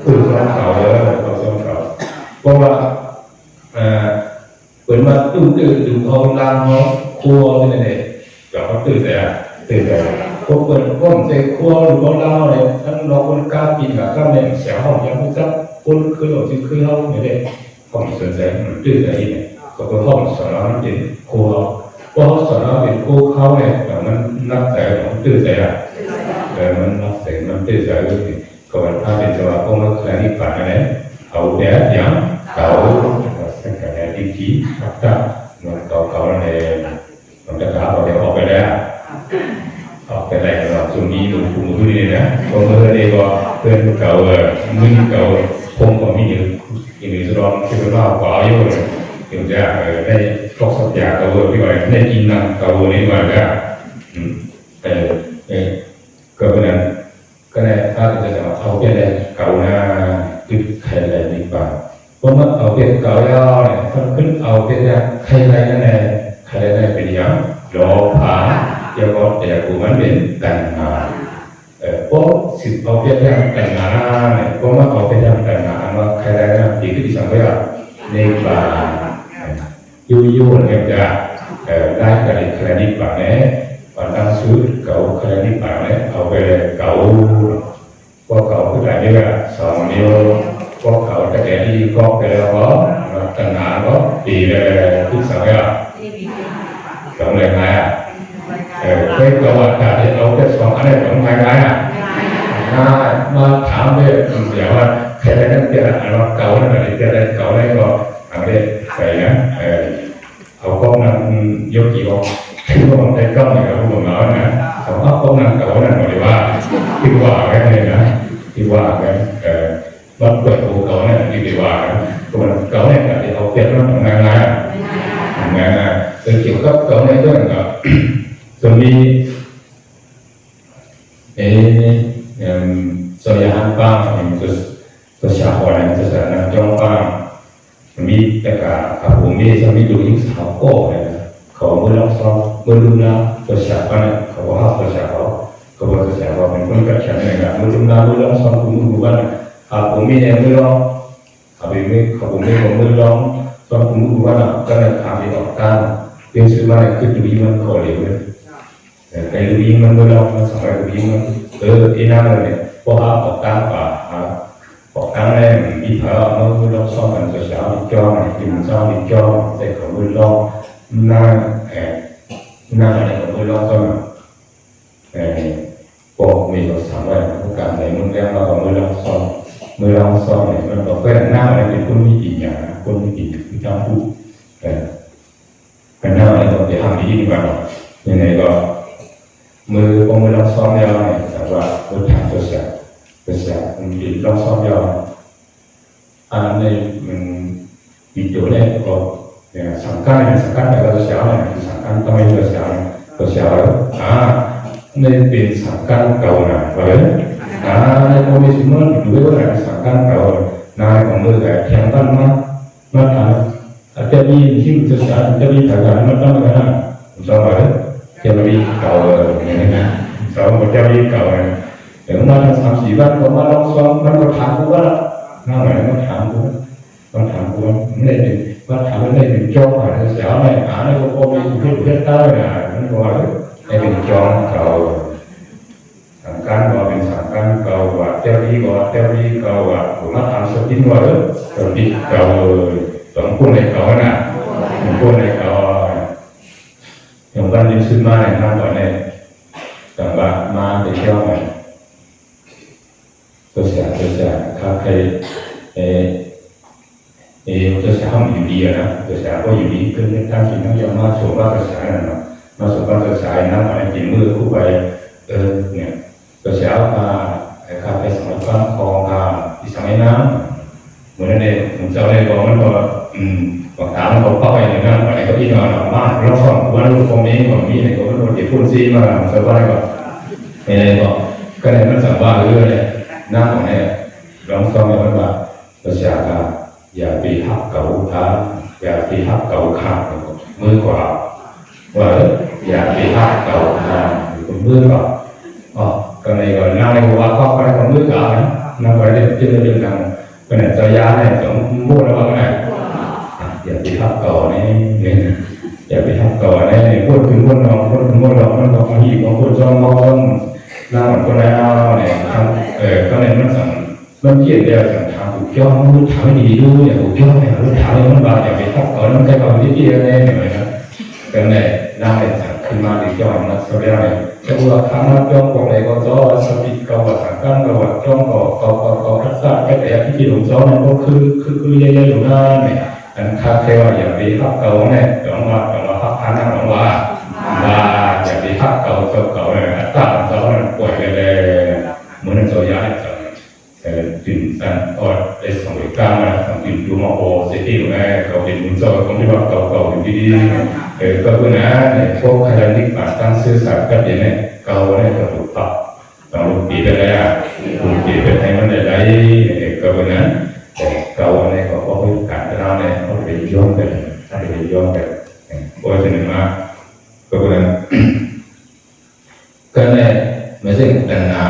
คือตรงเขาเลยเขาตรงเขาเพราะว่าเหมือนมาตุ้มตื่นดูเขาล้างเขาครัวนี่เนี่ยแบบเขาตื่นแต่พวกคนก็ไม่ใช่ครัวหรือว่าล้างอะไรทั้งเราคนกล้ากินกับกล้าเนี่ยเสียห้องยังไม่จับคนคือเราที่คือเราเนี่ยเขาไม่สนใจมันตื่นแต่อีเนี่ยก็เป็นห้องสอนเราเป็นครัวเพราะสอนเราเป็นครัวเขาเนี่ยแต่มันนับแต่มันตื่นแต่มันนับแต่มันตื่นแต่เลยก็เป็นภาพเป็นจังหวะพวกมันแค่นี้ผ่านไปเนี่ยเอาเดี๋ยวอย่างเขาสังเกตดีทีครับมันเขาเนี่ยมันจะขาเขาเดี๋ยวออกไปแล้วออกไปได้เราช่วงนี้หนุ่มผู้มือนี่นะพอเมื่อเด็กก็เพื่อนเก่ามึงเก่าคงก็มีอยู่สุดร้อนที่เป็นว่าขวาอยู่เลยถึงจะได้ครอบสัญญาเก่าที่ว่าได้กินน้ำเก่าในวันก็ก็เป็นนั้นก็ได้ถ้าจะเอาเปลี่ยนเก่าหน้าตึกใครอะไรนี่บ้างเพราะมันเอาเปลี่ยนเก่าแล้วเนี่ย เป็นใครอะไรนั่นแหละใครอะไรเป็นอย่างโลภะจะก็แต่กูมันเป็นตัณหาเพราะสิ่งเอาเป็นอย่างตัณหาเนี่ยเพราะว่าเอาเป็นอย่างตัณหาว่าใครอะไรนั่นที่ที่สังเกตในป่ายู่เนี่ยจะได้กระดิกกระดิกป่าเนี่ยป่าตั้งซื้อเก่ากระดิกป่าเนี่ยเอาไปเก่าพวกเก่าคืออะไรเนี่ยสองนิ้วพวกเก่าแต่ที่ก็ไปแล้วก็ตัณหาก็ตีเลยที่สังเกตสองเลยไงcái câu hỏi cả thì đâu cái số anh ấy cũng hay gái mà thảo về kiểu là cái này nó là cậu này là cái này cậu này có ở đây phải hậu công là vô gì không khi mà ông thấy công này ông còn nói nè hậu ấp công là cậu này mà đi qua đi qua cái này nữa đi qua cái bắt quẹt của cậu này đi qua còn cậu này là thì hậu tiết nó cũng ngang ngang từ kiểu cấp cậu này tức làส่วนนี้ส่วนยานบ้างตัวชาหัวนั้นตัวสารนั้นจ้องบ้างมีแต่กับผมมีสามีดูยิ่งสาวโก้เลยนะเขาเมื่อเราซ้อมเมื่อรู้นะตัวชาบ้านเขาว่าตัวชาเขาบอกตัวชาว่าเป็นคนกับฉันเลยนะเมื่อรู้นะเมื่อเราซ้อมคุณรู้บ้านผมมีเนี่ยเมื่อเราผมมีผมเมื่อเราซ้อมคุณรู้บ้านก็เลยทำให้ออกตาเรื่องซื้อบ้านคือดูยิ่งมันขอเลยcái lưu ý mình mới đâu nó xong rồi lưu ý mình ý nào rồi có học tăng và học tăng này mình đi thở mới đâu xong mình sẽ đi cho này thì mình sao đi cho để có mới lo na này có mới lo cho mình bộ mình có xong rồi nó cảm thấy mình đem vào mới lo xong này mình có cái nào này thì con đi nhà con đi cái trong khu cái nào này có thể làm gì vào như này rồiมือเราซ้อมยาวเนี่ยแต่ว่าเราทำตัวเสียมันดีเราซ้อมยาวอันนี้มันวิดีโอเนี่ยก็สังกัดแต่เราเสียเนี่ยสังกัดต้องไม่ตัวเสียนี่เป็นสังกัดเก่านะในโมเดลที่มันดูว่าสังกัดเก่านายของมือแบบแข็งตั้งมาทำอาจจะมีที่ตัวเสียจะมีทางการมันต้องกันนะสมัยจะมีเก่าเนี่ยนะสองคนจะมีเก่าเนี่ยเดี๋ยวมาทำสี่บ้านผมมาลองซ้อมมันก็ถามกูว่าน้าไหนมันถามกูไม่ได้มาถามไม่ได้เป็นจ้องอะไรเสียอะไรเนี่ยก็พอมีเพื่อนได้เนี่ยมันก็ว่าได้เป็นจ้องเก่าสังการก็เป็นสังการเก่าว่าเจ้าที่เก่าว่าผมมาทำสตินว่าสติเก่าสองคนในเก่านะสองคนในเก่าอย่างบ้านนี้ซื้อมาในทางก่อนเนี่ยแต่ว่ามาไปเที่ยวไปตัวเสียข้าใครตัวเสียห้องอยู่ดีนะตัวเสียก็อยู่ดีขึ้นทั้งกินทั้งยอมมาสวมว่าตัวเสียนั่นเนาะมาสวมว่าตัวเสียนั่นอะไรกินมือคู่ไปเนี่ยตัวเสียข้าไปสมัยฟังคองที่สมัยน้ำเหมือนนั่นเองผมเจ้าเลยบอกมันก็บอกถามเขาเข้าไปอย่างนั้นอะไรก็อีกหน่อยมากเราฟังว่าลูกคนนี้ของนี้เนี่ยก็มันโดนเด็กพูดซีมาสบายกว่าอะไรบอกก็เลยมันสั่งว่าเรื่องเนี่ยหน้าของเนี่ยลองฟังมันว่าประชาชนอย่าไปหักเก่าท้าอย่าไปหักเก่าขาดมือกว่าว่าอย่าไปหักเก่าท้ามือกว่าก็ในก่อนหน้าในว่าข้อไปของมือเก่านะนั่งไปเรื่องเรื่องกันก็เนี่ยจะย้ายเนี่ยต้องพูดแล้วว่าไงอย่าไปทับก่อนี่อย่าไปทับก่อนี่พูดถึงคนน้องคนเราคนน้องที่ของคนจ้องมองหน้าเหมือนคนแล้วเนี่ยก็เนี่ยมันเกี่ยวกับสังขารถูกย่อมันรู้ทำให้ดีด้วยเนี่ยถูกย่อเนี่ยรู้ทำให้มันบาดอย่าไปทับก่อมันใกล้ความที่อะไรเนี่ยนะก็เนี่ยหน้าเนี่ยสั่งขึ้นมาดีย่อมันแสดงจะว่าคำนั้นย่อของไหนก็จ้อสติกว่าสังกัดกว่าจ้องก็ทักษะแค่แต่ที่หลงจ้อนั่นก็คือเยอะๆอยู่นั่นเนี่ยอันข้าเทวะอย่าไปทับเก่าเนี่ยต้องว่าทับพันนั่นต้องว่าอย่าไปทับเก่าเนี่ยตั้งเก่าเนี่ยป่วยเลยเหมือนโซยาเนี่ยถึงการอดในสมัยกลางนะถึงดูมาโอเสถียรไงเขาเป็นมุนโซคนที่ว่าเก่าอยู่ดีๆก็คือนะเนี่ยพวกใครที่ผ่านการสื่อสารกันเนี่ยเก่าเนี่ยก็ถูกปรับต้องรู้ปีไปแล้วรู้ปีไปให้มันได้ก็คือนะเก่าเนี่ยเขาก็เป็นการเราเนี่ยเขาเป็นย่อมกันถ้า ada yangแบบว่าจะนึกมาก็เป็นก็เนี่ยไม่ใช่ตัณหา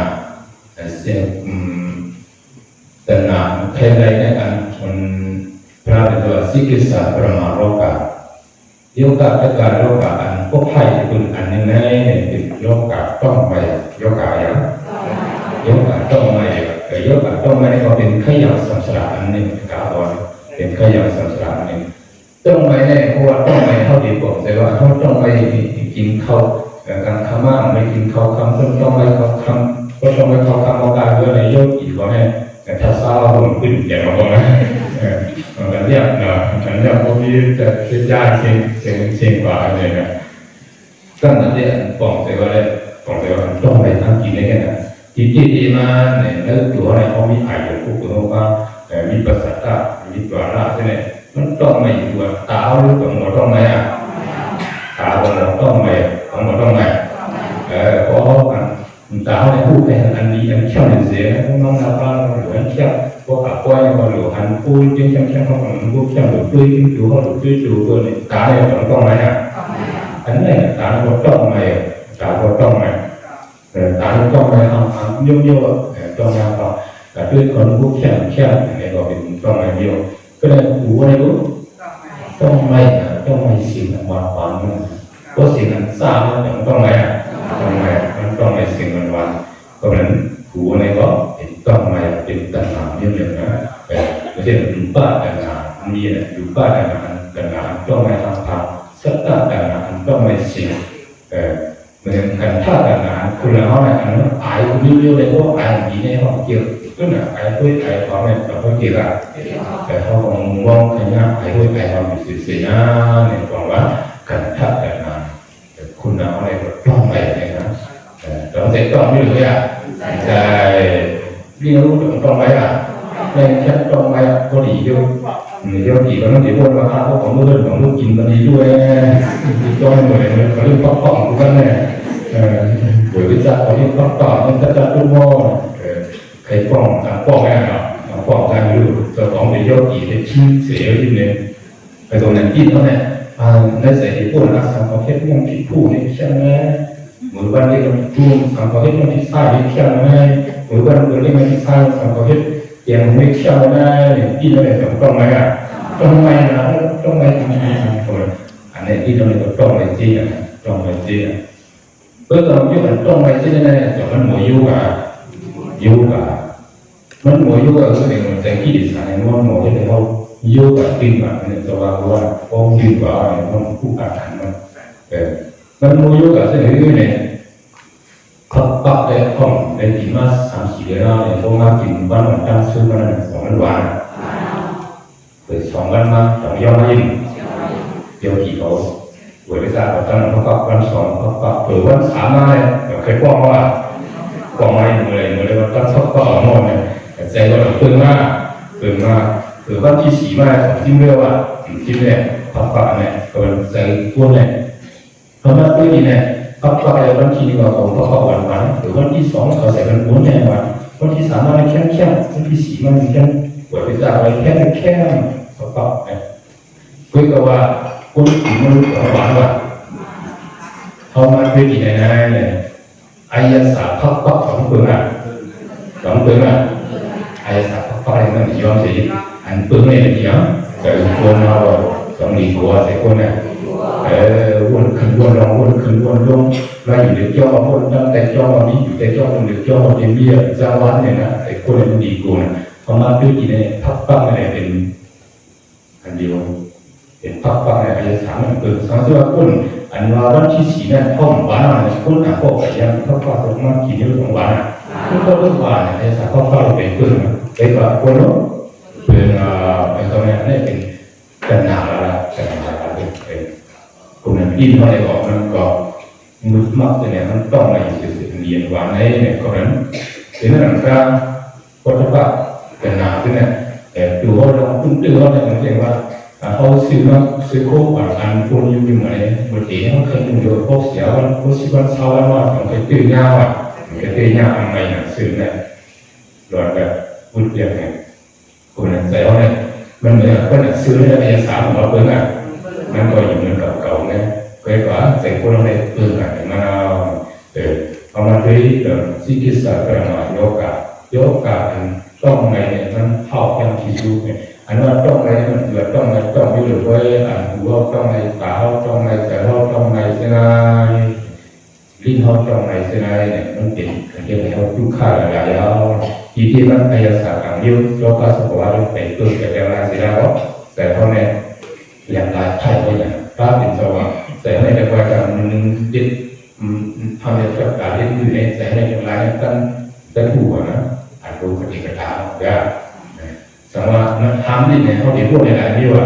เสียตัณหาแค่ใดเนี่ยกันมันพระเจ้าสิกิสาประมาโรกะโยกะเป็นการโรกะอันพวกไพ่คุณอันนี้ไงเป็นโยกะต้องไปโยกะอย่างโยกะต้องไปโยกะต้องไปก็เป็นขยับสัมสระอันนี้กาบอนเป็นขยับสัมสระอันนี้ต้องไปเนี่ยเพราะว่าต้องไปเท่าที่บอกแต่ว่าเขาต้องไปกินข้าวการทำมาไม่กินข้าวคำต้องไปข้าวคำก็ต้องไปข้าวคำเอาการเรื่องในโยกอีกว่าเนี่ยแต่ถ้าซาผมขึ้นอย่างเราบอกนะมันเรียกเนาะมันเรียกพวกนี้จะเสียยากเสียงกว่าอะไรนะก็นั่นเนี่ยบอกแต่ว่าอะไรบอกแต่ว่าต้องไปทำกินได้แค่ไหนที่มาเนี่ยแล้วตัวอะไรเขามีไอ้พวกตัวว่ามีภาษาตามีตัวละใช่ไหมมันต้องไม่ตัวตาหรือตัวหัวต้องไหมอ่ะตาตัวหัวต้องไหมของหัวต้องไหมเพราะตาเนี่ยพูดไปอันนี้อันเชี่ยวเนี่ยเสียน้องนาบ้านหรืออันเชี่ยวพวกขับก้อยมาหรืออันพูดจริงจังเขาบอกพูดเชี่ยวหรือคุยดูเขาหรือคุยดูตัวเนี่ยตาเนี่ยต้องไหมอ่ะอันนี้ตาเนี่ยต้องไหมตาต้องไหมตาต้องไหมเยอะต้องไหมเขาแต่ด้วยคนพูดเชี่ยวเนี่ยก็เป็นต้องไหมเยอะก็เลยหูอะไรรู้ต้องไหมสิ่งวันวันเพราะสิ่งนั้นทราบมันต้องไหมอ่ะต้องไหมมันต้องไหมสิ่งวันเพราะฉะนั้นหูอะไรก็เป็นต้องไหมเป็นตัณหาเยอะๆนะไม่ใช่ดูป้าตัณหามีนะดูป้าตัณหาต้องไหมทางสัตตะตัณหาต้องไหมสิ่งเหมือนกันถ้าตัณหาคุณเราเนี่ยอันนั้นไอ้คุณเยอะๆเลยเพราะไอ้ดีเนี่ยเขาเกี่ยวก็น่ะไอ้ด้วยไอ้ความเนี่ยเขาเกี่ยวกับแต่เขาคงมองขยันไอ้ด้วยไอ้ความเป็นสิ่งนั้นเนี่ยบอกว่ากันถ้าตัณหาคุณเราอะไรก็ต้องไปเลยนะเราจะต้องไม่รู้อ่ะใช่ที่รู้ต้องไปอ่ะในแค่ต้องไปก็ดีอยู่เดี๋ยวกี่วันนั้นเดี๋ยววันมาเขาของเรื่องของลูกกินกันดีด้วยต้องเหมือนเขาเรื่องป๊อกๆกันเนี่ยบริจาคเขาเรื่องป๊อกๆมันจะตุ้มโม่ใครป้องแม่เนาะป้องกันอยู่เจ้าของเดี๋ยวกี่ได้ชิ้นเสียอยู่เนี่ยไปตรงนั้นกินเขาเนี่ยในเสรีพูดนะสังคมเพศยังผิดผู้นี่ใช่ไหมเหมือนวันนี้เราพูดสังคมเพศยังผิดใช่ใช่ไหมเหมือนวันนี้มันผิดใช่สังคมเพศยังไม่ใช่ไหมที่เราเนี่ยต้องไหมอ่ะต้องไหมนะต้องไหมทำไมอันนี้ที่เราเนี่ยต้องไหมจริงอ่ะต้องไหมจริงเมื่อเราอยู่กันต้องไหมจริงเนี่ยจะมันหมดยุกะมันหมดยุกะก็เนี่ยมันแต่ที่ดิสานเนี่ยมันหมดที่เรายุกะติ้งมาเนี่ยจะว่าพอดิ้นว่าเนี่ยมันคู่กันมันหมดยุกะเสร็จแล้วเนี่ยขับปักได้ห้องได้กินมา3-4 เดือนแล้วเนี่ยพวกมากินบ้านมันตั้งซื้อมา2 วันวันเปิด2 วันมา2 ยอดมายิ่งเดี๋ยวกี่เขาบริษัทเขาตั้งเขาปักวัน2เขาปักเปิดวัน3มาเลยเคยป้องว่าป้องมาอย่างเมื่อวันตั้งเขาปักหมดเนี่ยใจก็แบบเพิ่งมากเปิดวันที่4มา2 ที่เรียกว่าที่เนี่ยปักเนี่ยก็เป็นใจพูดเนี่ยเพราะว่าด้วยนี่เนี่ยปักวันที่1ของเขาวันหรือวันที่2เขาใส่วัน4เนี่ยวันที่3มาแค่วันที่4มาแค่บริษัทอะไรแค่เขาปักเนี่ยคุยกับว่าคนอื่นมันหวานว่าเขามาด้วยกี่นายเนี่ยอายาสาพัก2 เดือนอายาสาพักนั่นยอมสิอันเปลืองเนี่ยเดียวแต่คนเราต้องดีกว่าแต่คนเนี่ยวนขึ้นวนลงมาอยู่ในจอวนตั้งแต่จอมีอยู่แต่จอคนเดียวจอเดียวจาวันเนี่ยนะแต่คนเนี่ยดีกว่าเขามาด้วยกี่เนี่ยพักเนี่ยเป็นอันเดียวเป็นพักเนี่ยอายาสามันเกิดสังเกตว่าคนอันว่าวันที่4เนี่ยห้องหวานอะไรคนอ่ะพวกไก่ย่างพักตรงมากี่เดือนของหวานอ่ะคนเรื่องหวานอายาสาพักเป็นเพื่อนไปกับคนนู้นเป็นตรงนี้เนี่ยเป็นกันหนาละคนนั้นดิ้นเท่าไรบอกมันก็มุดมักเนี่ยมันต้องในสิ่งเรียนหวานในเนี่ยก็นั้นถึงนั้นก็คนที่ว่ากันหนาที่เนี่ยแต่ดูว่าเราคุ้นตัวเนี่ยมันเรียกว่าเขาซื้อโค้กอันคนอยู่ยังไงบางทีเขาเคยดูโดยพวกเสียวันพวกชีวันเช้าแล้วว่าของเคยตื่นยาวเคยตื่นยาวอะไรอย่างซื้อเนี่ยหลอดแบบพูดเรียกไงคนนั้นใส่ว่าเนี่ยมันเหมือนคนซื้อในเอกสารของเราเพิ่ง มันก็อยู่เหมือนกับเก่าไงเคยว่าใส่คนอะไรเพื่อนกันมาเอามาด้วยสิกิสารมาโยกะต้องไงเนี่ยมันเข้ายังที่สุดเนี่ยอันว่าต้องไงมันเกิดต้องไงต้องไม่หลุดไว้อันหัวต้องไงตาต้องไงแต่ต้องไงเสนาลิ้นต้องไงเสนาเนี่ยมันเป็นเรื่องที่เขาทุกข์ขาดอะไรแล้วที่มันพยาศาสตร์ต่างยุคโลกาสภาวะเป็นตัวเกิดอะไรเสียแล้วแต่เขาเนี่ยอย่างไรใช่ก็อย่างพระเป็นสว่างแต่ในแต่ว่าการมันยึดทำในเรื่องการเล่นอยู่ในแต่ในอย่างไรตั้งหัวนะอันรู้ปฏิกถาก็สมมติทำนี่เนี่ยเขาเดี๋ยวพวกในหลายที่ว่า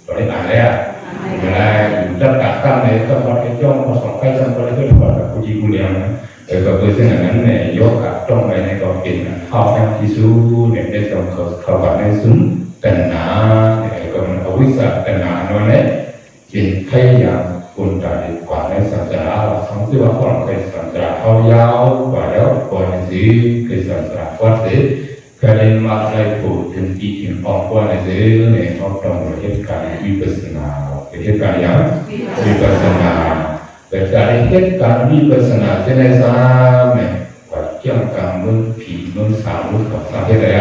ตอนนี้อ่านแล้วเวลาจับตัดตั้งในก็พอไอ้จ้องพอสองใกล้จังพอได้ก็พอแบบผู้หญิงผู้เลี้ยงนะก็คือซึ่งอันนั้นเนี่ยยกกับจ้องไปในก็เป็นข้าวแห้งที่สู้เนี่ยได้ตรงเขาแบบในซุ้มตัณหาเนี่ยก็มันเอาวิสาตัณหาโน่นเนี่ยเป็นแค่อย่างคนตาดีกว่าในสังสารสองที่ว่าคนเคยสังสารเขายาวกว่าแล้วก่อนนี้เคยสังสารวัดเสร็จก็เลยมาได้พูดถึงที่ถึงออกว่าในเรื่องเนี่ยเขาต้องเหตุการณ์วิปัสสนาเหตุการณ์อย่างวิปัสสนาแต่การเหตุการณ์วิปัสสนาจะในสามเนี่ยว่าเกี่ยวกับมือผีมือสาวมือกับสาวเหตุอะไร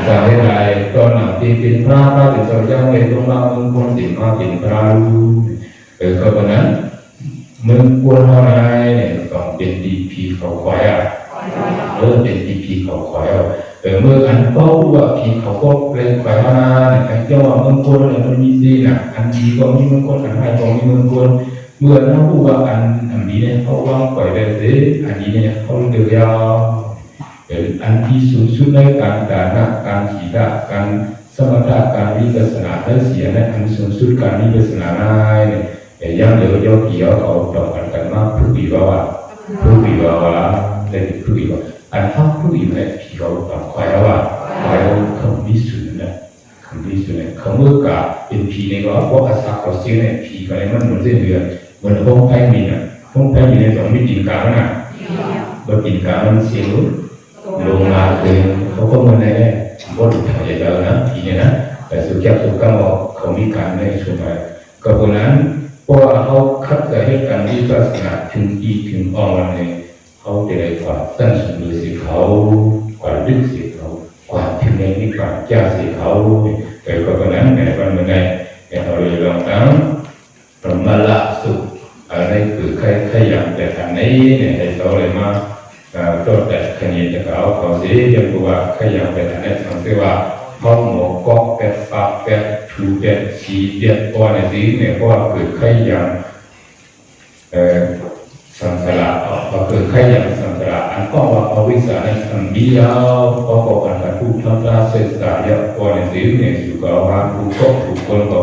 สาวเหตุอะไรตอนหลังที่เป็นพระเป็นสาวยังเป็นตรงมามือคนสิ่งมาเป็นพระรู้ก็เพราะนั้นมือคนอะไรเนี่ยต้องเป็นดีผีเขาคอยเป็นดีผีเขาคอยเมื่ออันเขาว่าผีเขาก็เลยคอยมาเนี่ยไอ้เจ้าว่ามือคนเนี่ยมันมีดีนะอันดีก็มีมือคนอันให้ก็มีมือคนเมื่อเขาพูดว่าอันนี้เนี่ยเขาว่างปล่อยได้สิอันนี้เนี่ยเขาเดือดยาวอันที่สูงสุดในการดานะการขีดาการสมถะการวิปัสสนาและเสียในอันสูงสุดการวิปัสสนาเนี่ยยังเหลือโยกีเขาต่อกันมากผู้วิวาได้ผู้วิวาอันทั้งผู้วิวาผีเขาต่อคอยว่าคอยคำวิสุทธิ์นะคำวิสุทธิ์เนี่ยคำเมื่อกาเป็นผีในก็เพราะอาศัยเขาเสียเนี่ยผีก็เลยมันเหมือนเส้นเดือนเหมือนห้องแพ่งมีนะห้องแพ่งมีในสองมิติการนะบนติการมันเสียลงมาเลยเขาก็มันในบนถ่ายแล้วนะผีเนี่ยนะแต่สุดยอดสุดก็เขามีการในช่วงไหนก็เพราะนั้นเพราะว่าเขาคัดแต่ให้การวิปัสสนาถึงอีถึงอ่อนเนี่ยเขาจะได้กว่าตั้งสมดุลสิเขากว่าลึกสิเขากว่าถึงในนี้กว่าเจ้าสิเขาแต่ก็เพราะนั้นในวันเมื่อไงเราเลยลองตั้งประมาละสุขอะไรคือใครอย่างแต่ทางนี้เนี่ยให้เราเลยมาตัวแต่ขณีจะเขาเสียยังตัวใครอย่างแต่ทางนี้สังเกตว่าห้องหมอกอกแปดปากแปดถูแปดสีเดียดตัวในสีเนี่ยเพราะว่าเกิดใครอย่างสังสารก็คือใครอย่างสังสารอันก็ว่าอวิสาในสัมบิยาวก็บอกกันผู้ทำราเสษสายตัวในสีเนี่ยสุขภาพผู้ก็ผู้คนก็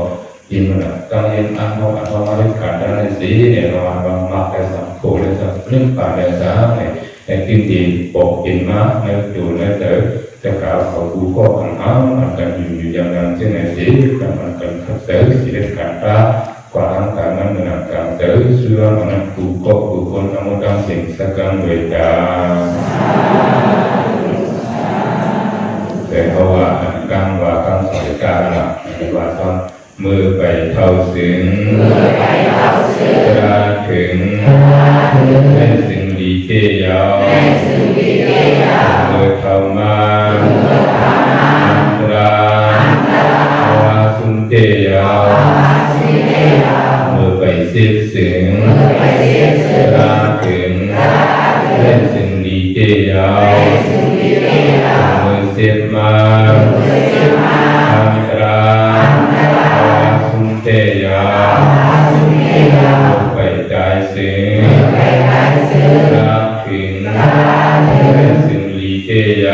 ยินมันตั้งยินอันเขามาเล่นการด้านในสีเนี่ยเราบางมาแต่สังโฆเลยสังเรื่องป่าในสาเนี่ยในที่ดีบอกยินมาในอยู่ในเต๋อจะกล่าวเขาผู้ก็อันมันกันอยู่อย่างนั้นเช่นในสีกันมันกันขัดเต๋อสีเล่นการตากว่าทางการนั้นมันการเต๋อเชื่อมันผู้ก็ผู้คนทั้งหมดทั้งสิ่งสักการเวทาแต่เขาว่ากังว่ากังสายการน่ะว่าตอนมือไปเท่าถึงกระถึงให้สิ่งดีเที่ยวมือเท่ามาราภาวะสุนเทียวมือไปเสียสึงกระถึงให้สิ่งดีเที่ยวมือเสียมาเทียไปใจสิ่งรักถึงสิ่งลีเทีย